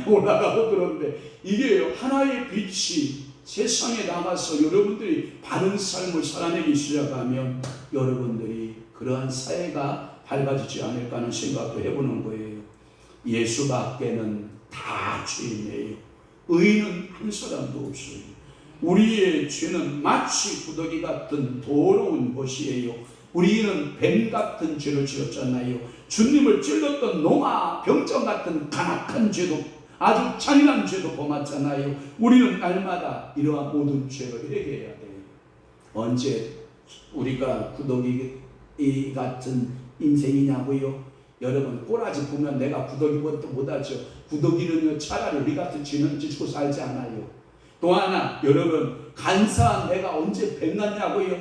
올라가고 그런데 이게 하나의 빛이 세상에 나가서 여러분들이 바른 삶을 살아내기 시작하면 여러분들이 그러한 사회가 밝아지지 않을까 하는 생각도 해보는 거예요. 예수밖에는 다 죄인이에요. 의인은 한 사람도 없어요. 우리의 죄는 마치 구더기 같은 더러운 것이에요. 우리는 뱀 같은 죄를 지었잖아요. 주님을 찔렀던 노마 병정 같은 간악한 죄도, 아주 잔인한 죄도 범했잖아요. 우리는 날마다 이러한 모든 죄를 회개해야 돼요. 언제 우리가 구더기 같은 인생이냐고요? 여러분, 꼬라지 보면 내가 구더기보다 못하죠. 구더기는요, 차라리 우리 같은 죄는 짓고 살지 않아요. 또 하나, 여러분, 간사한 내가 언제 뱀 났냐고요?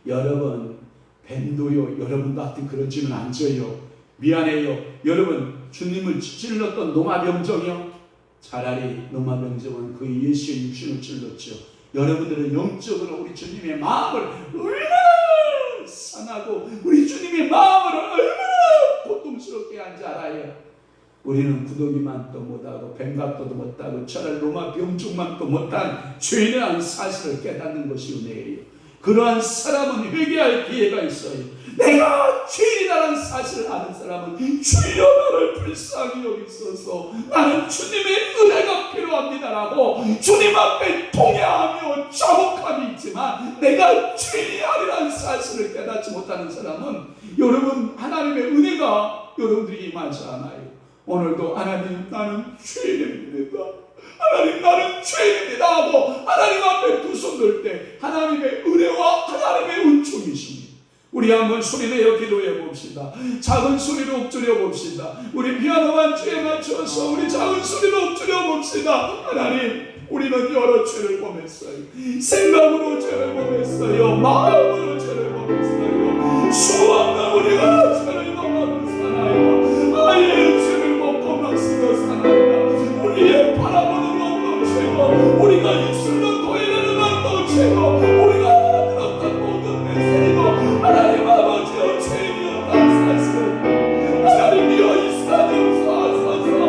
여러분, 뱀도요, 여러분 같은 그런 죄는 안 져요. 미안해요. 여러분, 주님을 찔렀던 노마병정이요, 차라리 노마병정은 그 예수의 육신을 찔렀죠. 여러분들은 영적으로 우리 주님의 마음을 얼마나 상하고 우리 주님의 마음을 얼마나 고통스럽게 한지 알아요. 우리는 구더기만도 못하고 뱀각도도 못하고 차라리 로마 병증만도 못한 죄인이라는 사실을 깨닫는 것이 은혜예요. 그러한 사람은 회개할 기회가 있어요. 내가 죄인이라는 사실을 아는 사람은 주여 나를 불쌍히 여기소서, 나는 주님의 은혜가 필요합니다라고 주님 앞에 통회하며 자복함이 있지만 내가 죄인이 아니라는 사실을 깨닫지 못하는 사람은 여러분 하나님의 은혜가 여러분들이 임하지 않아요. 오늘도 하나님 나는 죄인입니다, 하나님 나는 죄인입니다 하고 하나님 앞에 두 손 들 때 하나님의 은혜와 하나님의 은총이십니다. 우리 한번 소리내어 기도해 봅시다. 작은 소리로 엎드려 봅시다. 우리 피아노 한 주에 맞춰서 우리 작은 소리로 엎드려 봅시다. 하나님, 우리는 여러 죄를 범했어요. 생각으로 죄를 범했어요. 마음으로 죄를 범했어요. 수없는 우리가 죄를 범하고 살아요. 아예 죄를 먹고 마시고 살아요. 우리의 바라보는 것도 죄고 우리가 입술로 토해내는 것도 죄고 우리가 들었던 모든 메시지도 하나님 아버지여 죄인이었다는 사실, 하나님이여 이 사정 사소서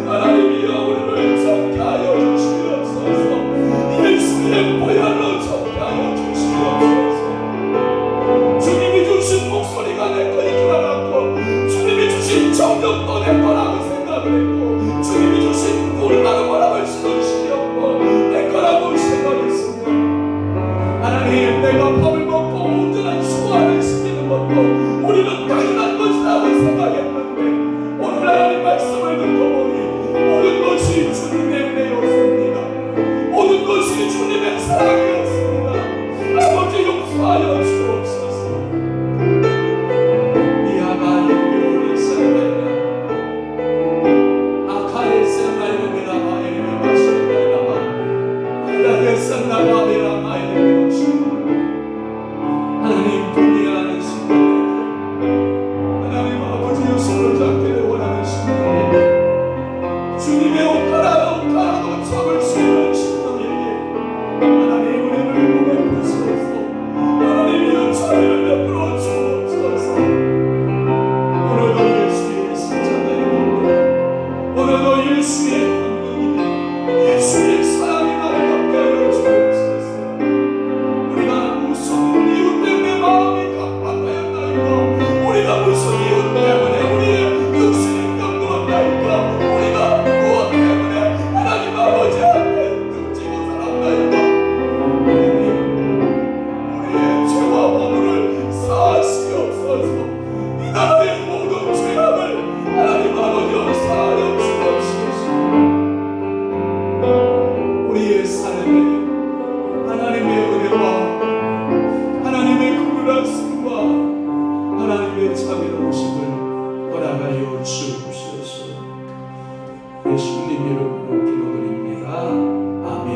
하나님이여 우리를 정케 하여 주시옵소서. 예수의 보혈로 정케 하여 주시옵소서. 주님이 주신 목소리가 내 거인 줄 알았고 주님이 주신 정력도 내 거라고 생각을 했고 주님이 주신 꿀마루 뭐라고 시도 시렸고 내 거라고 생각했으며 하나님, 내가 밥을 먹고 온전한 수고를 시키는 것도 우리는 당연한 것이라고 생각했는데 오늘 하나님 말씀을 듣고 보니 모든 것이 주님의 은혜였습니다. 모든 것이 주님의 사랑이었습니다. 아버지 용서하여 주옵소서. 미아가 유교를 살아내라 아카의 생활을 나마에를 마시라 알라의 생활을 마에를 마시라. 하나님 분이하는 신령에게 하나님 아버지의 손을 잡기를 원하는 신령에게 주님의 옷가라도 잡을 수 있는 신령에게 하나님 은혜를 몸에 부으소서. 하나님 이런 자비를 베풀어 주옵소서. 오늘도 예수의 십자가의 능력, 오늘도 예수의 권능이 예수의 사랑이 나를 갖게 하여 주옵소서. 우리가 무슨 이유 때문에 마음이 깜빡하였나이까? 우리가 무슨 이유 때문에 우리의 육신이 병들었나이까? 우리가 무엇 때문에 하나님 아버지 앞에 등지고 살았나이까? 우리의 죄와 허물을 사하시옵소서. 이 나라의 모든 죄악을 하나님 아버지여 사하여 주옵소서. 우리의 삶에 하나님의 은혜와 하나님의 긍휼하심과 하나님의 자비로우심을 허락하여 주옵소서. 예수님 이름으로 기도드립니다. 아멘.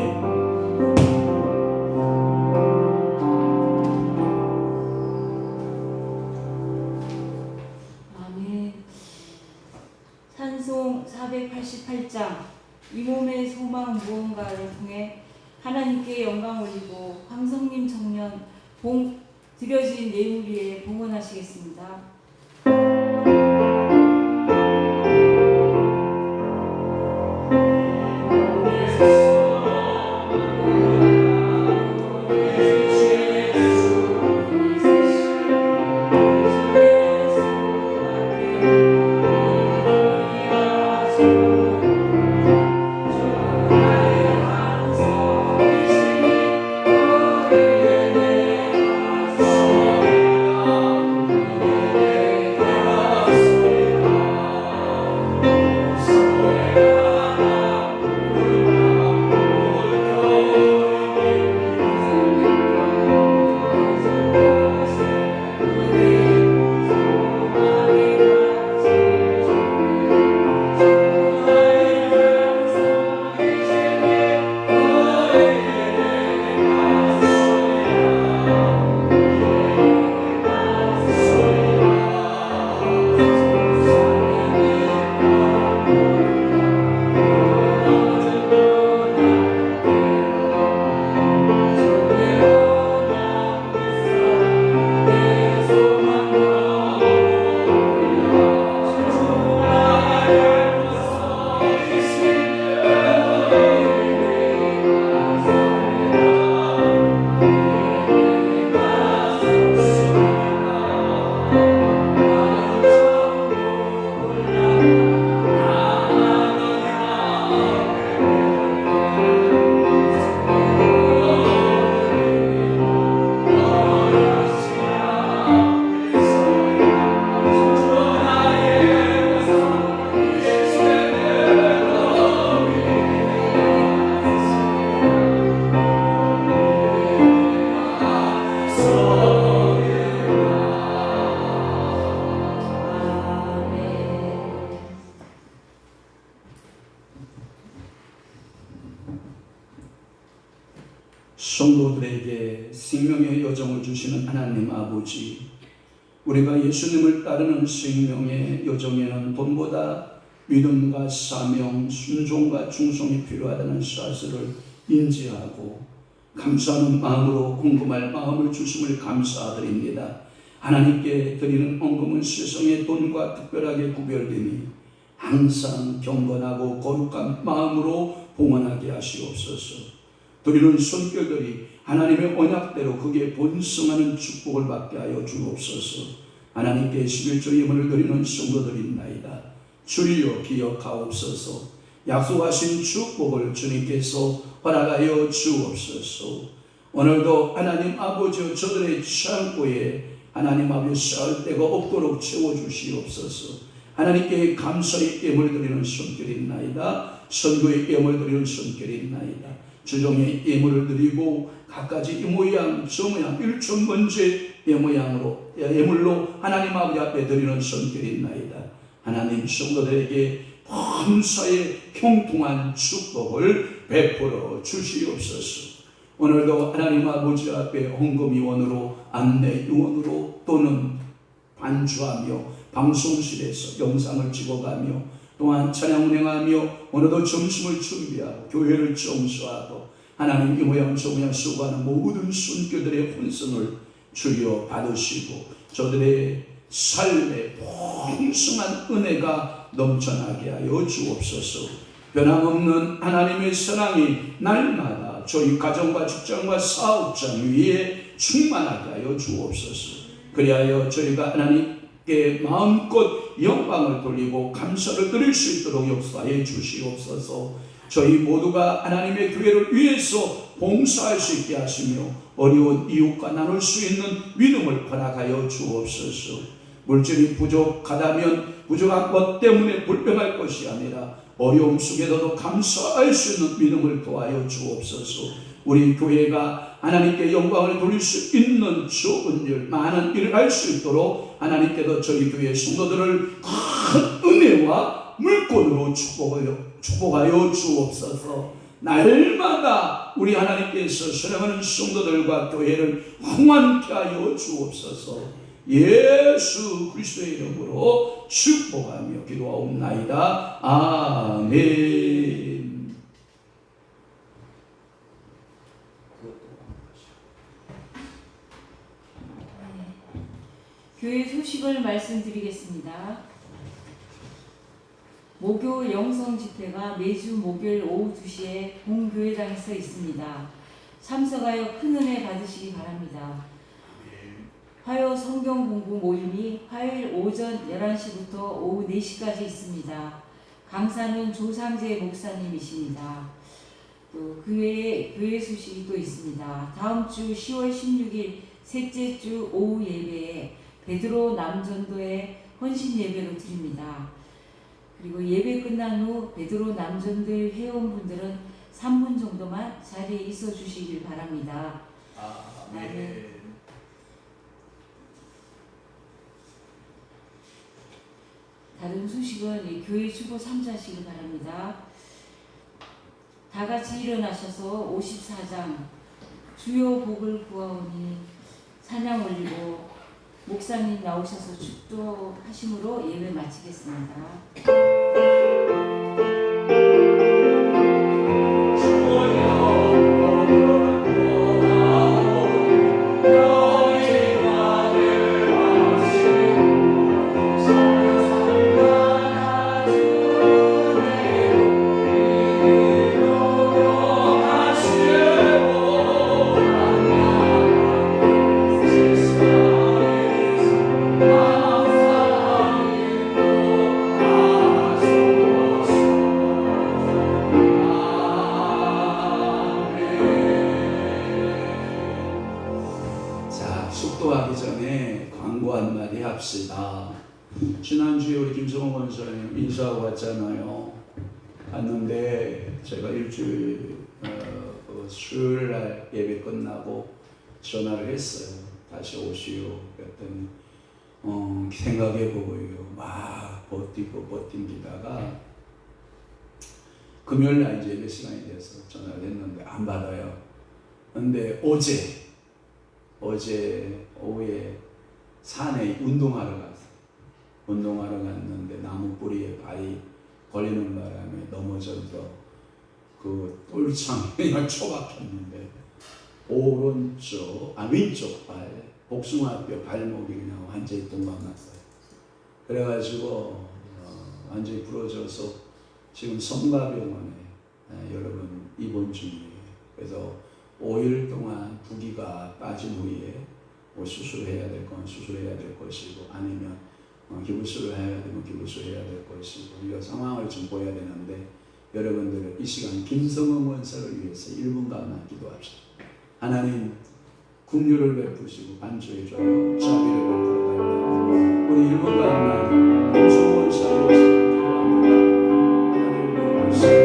아멘. 찬송 488장 이 몸의 소망 무언가를 통해 하나님께 영광 올리고 황성림 청년 드려진 예물 위에 봉헌하시겠습니다. 성도들에게 생명의 여정을 주시는 하나님 아버지, 우리가 예수님을 따르는 생명의 여정에는 돈보다 믿음과 사명, 순종과 충성이 필요하다는 사실을 인지하고 감사하는 마음으로 헌금할 마음을 주심을 감사드립니다. 하나님께 드리는 헌금은 세상의 돈과 특별하게 구별되니 항상 경건하고 거룩한 마음으로 봉헌하게 하시옵소서. 드리는 손길들이 하나님의 언약대로 그게 본성하는 축복을 받게 하여 주옵소서. 하나님께 11조 예물을 드리는 성도들이나이다. 주여 기억하옵소서. 약속하신 축복을 주님께서 허락하여 주옵소서. 오늘도 하나님 아버지 저들의 창고에 하나님 아버지 쌀 데가 없도록 채워주시옵소서. 하나님께 감사의 예물 드리는 손길이나이다. 선교의 예물 드리는 손길이나이다. 주종의 예물을 드리고 각가지 이 모양 저 모양 일천번째 예물로 하나님 아버지 앞에 드리는 손길이나이다. 하나님 성도들에게 범사의 형통한 축복을 베풀어 주시옵소서. 오늘도 하나님 아버지 앞에 헌금위원으로 안내위원으로 또는 반주하며 방송실에서 영상을 찍어가며 또한 찬양 운행하며 오늘도 점심을 준비하고 교회를 청소하고 하나님 이 모양 저 모양 수고하는 모든 손길들의 혼성을 주여 받으시고 저들의 삶에 풍성한 은혜가 넘쳐나게 하여 주옵소서. 변함없는 하나님의 사랑이 날마다 저희 가정과 직장과 사업장 위에 충만하게 하여 주옵소서. 그리하여 저희가 하나님께 마음껏 영광을 돌리고 감사를 드릴 수 있도록 역사해 주시옵소서. 저희 모두가 하나님의 교회를 위해서 봉사할 수 있게 하시며 어려운 이웃과 나눌 수 있는 믿음을 허락하여 주옵소서. 물질이 부족하다면 부족한 것 때문에 불평할 것이 아니라 어려움 속에서도 감사할 수 있는 믿음을 도하여 주옵소서. 우리 교회가 하나님께 영광을 돌릴 수 있는 좋은 일, 많은 일을 할 수 있도록 하나님께서 저희 교회 성도들을 큰 은혜와 물권으로 축복하여 주옵소서. 날마다 우리 하나님께서 사랑하는 성도들과 교회를 흥왕케 하여 주옵소서. 예수 그리스도의 이름으로 축복하며 기도하옵나이다. 아멘. 교회 소식을 말씀드리겠습니다. 목요 영성 집회가 매주 목요일 오후 2시에 본교회당에서 있습니다. 참석하여 큰 은혜 받으시기 바랍니다. 화요 성경 공부 모임이 화요일 오전 11시부터 오후 4시까지 있습니다. 강사는 조상재 목사님이십니다. 또 그 외에 교회 소식이 또 있습니다. 다음 주 10월 16일 셋째 주 오후 예배에 베드로 남전도에 헌신 예배로 드립니다. 그리고 예배 끝난 후 베드로 남전도의 회원분들은 3분 정도만 자리에 있어 주시길 바랍니다. 아멘. 다른 소식은 교회 주보 참조하시길 바랍니다. 다 같이 일어나셔서 54장 주여 복을 구하오니 찬양 올리고 목사님 나오셔서 축도하심으로 예배 마치겠습니다. 축도하기 전에 광고 한마디 합시다. 지난주에 우리 김성호 원사님 인사하고 왔잖아요. 왔는데 제가 일주일 수요일 날 예배 끝나고 전화를 했어요. 다시 오시오. 그랬더니 생각해보고요. 막 버티다가 금요일 날 이제 예배 시간이 돼서 전화를 했는데 안 받아요. 근데 어제 오후에 산에 운동하러 갔는데 나무 뿌리에 발이 걸리는 바람에 넘어져서 그 똘창이 그냥 초박혔는데 왼쪽 발 복숭아뼈 발목이 그냥 완전히 동방났어요. 그래가지고 완전히 부러져서 지금 성가병원에 여러분 입원 중이에요. 그래서 5일 동안 부기가 빠진 후에 수술해야 될 건 수술해야 될 것이고 아니면 기부술을 해야 되면 기부술 해야 될 것이고 이 상황을 좀 보여야 되는데 여러분들 이 시간 김성은 원사를 위해서 1분간만 기도합시다. 하나님 긍휼을 베푸시고 반주해 줘요. 자비를 베풀어 달라고 우리 1분간만 김성은 원사를 위해서 기도합니다.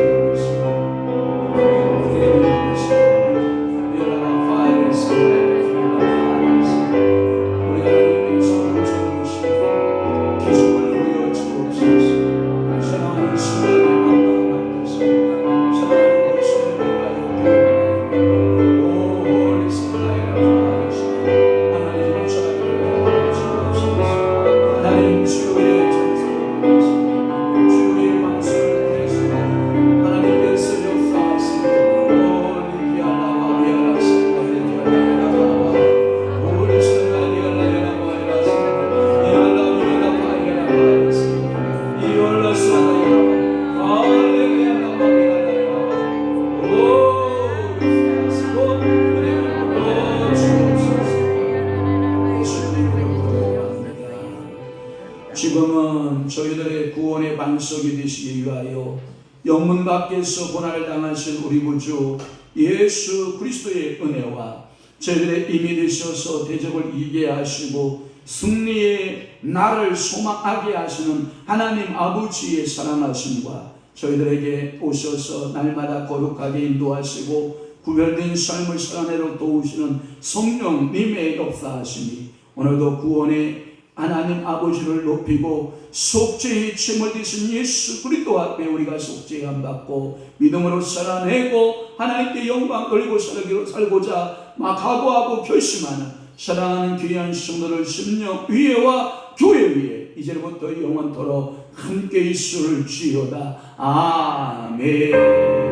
하나님 말씀 지금은 저희들의 구원의 반석이 되시기 위하여 영문 밖에서 고난을 당하신 우리 구주 예수 그리스도의 은혜와 저희들의 힘이 되셔서 대적을 이기게 하시고 승리의 날을 소망하게 하시는 하나님 아버지의 사랑하심과 저희들에게 오셔서 날마다 거룩하게 인도하시고 구별된 삶을 살아내려 도우시는 성령님의 역사하심이 오늘도 구원의 하나님 아버지를 높이고 속죄의 짐을 지신 예수 그리스도 앞에 우리가 속죄함 받고 믿음으로 살아내고 하나님께 영광 돌리고 살고자 막 각오하고 결심하는 사랑하는 귀한 성도들 심령 위에와 교회 위에 이제부터 영원토록 함께 있을지어다. 아멘.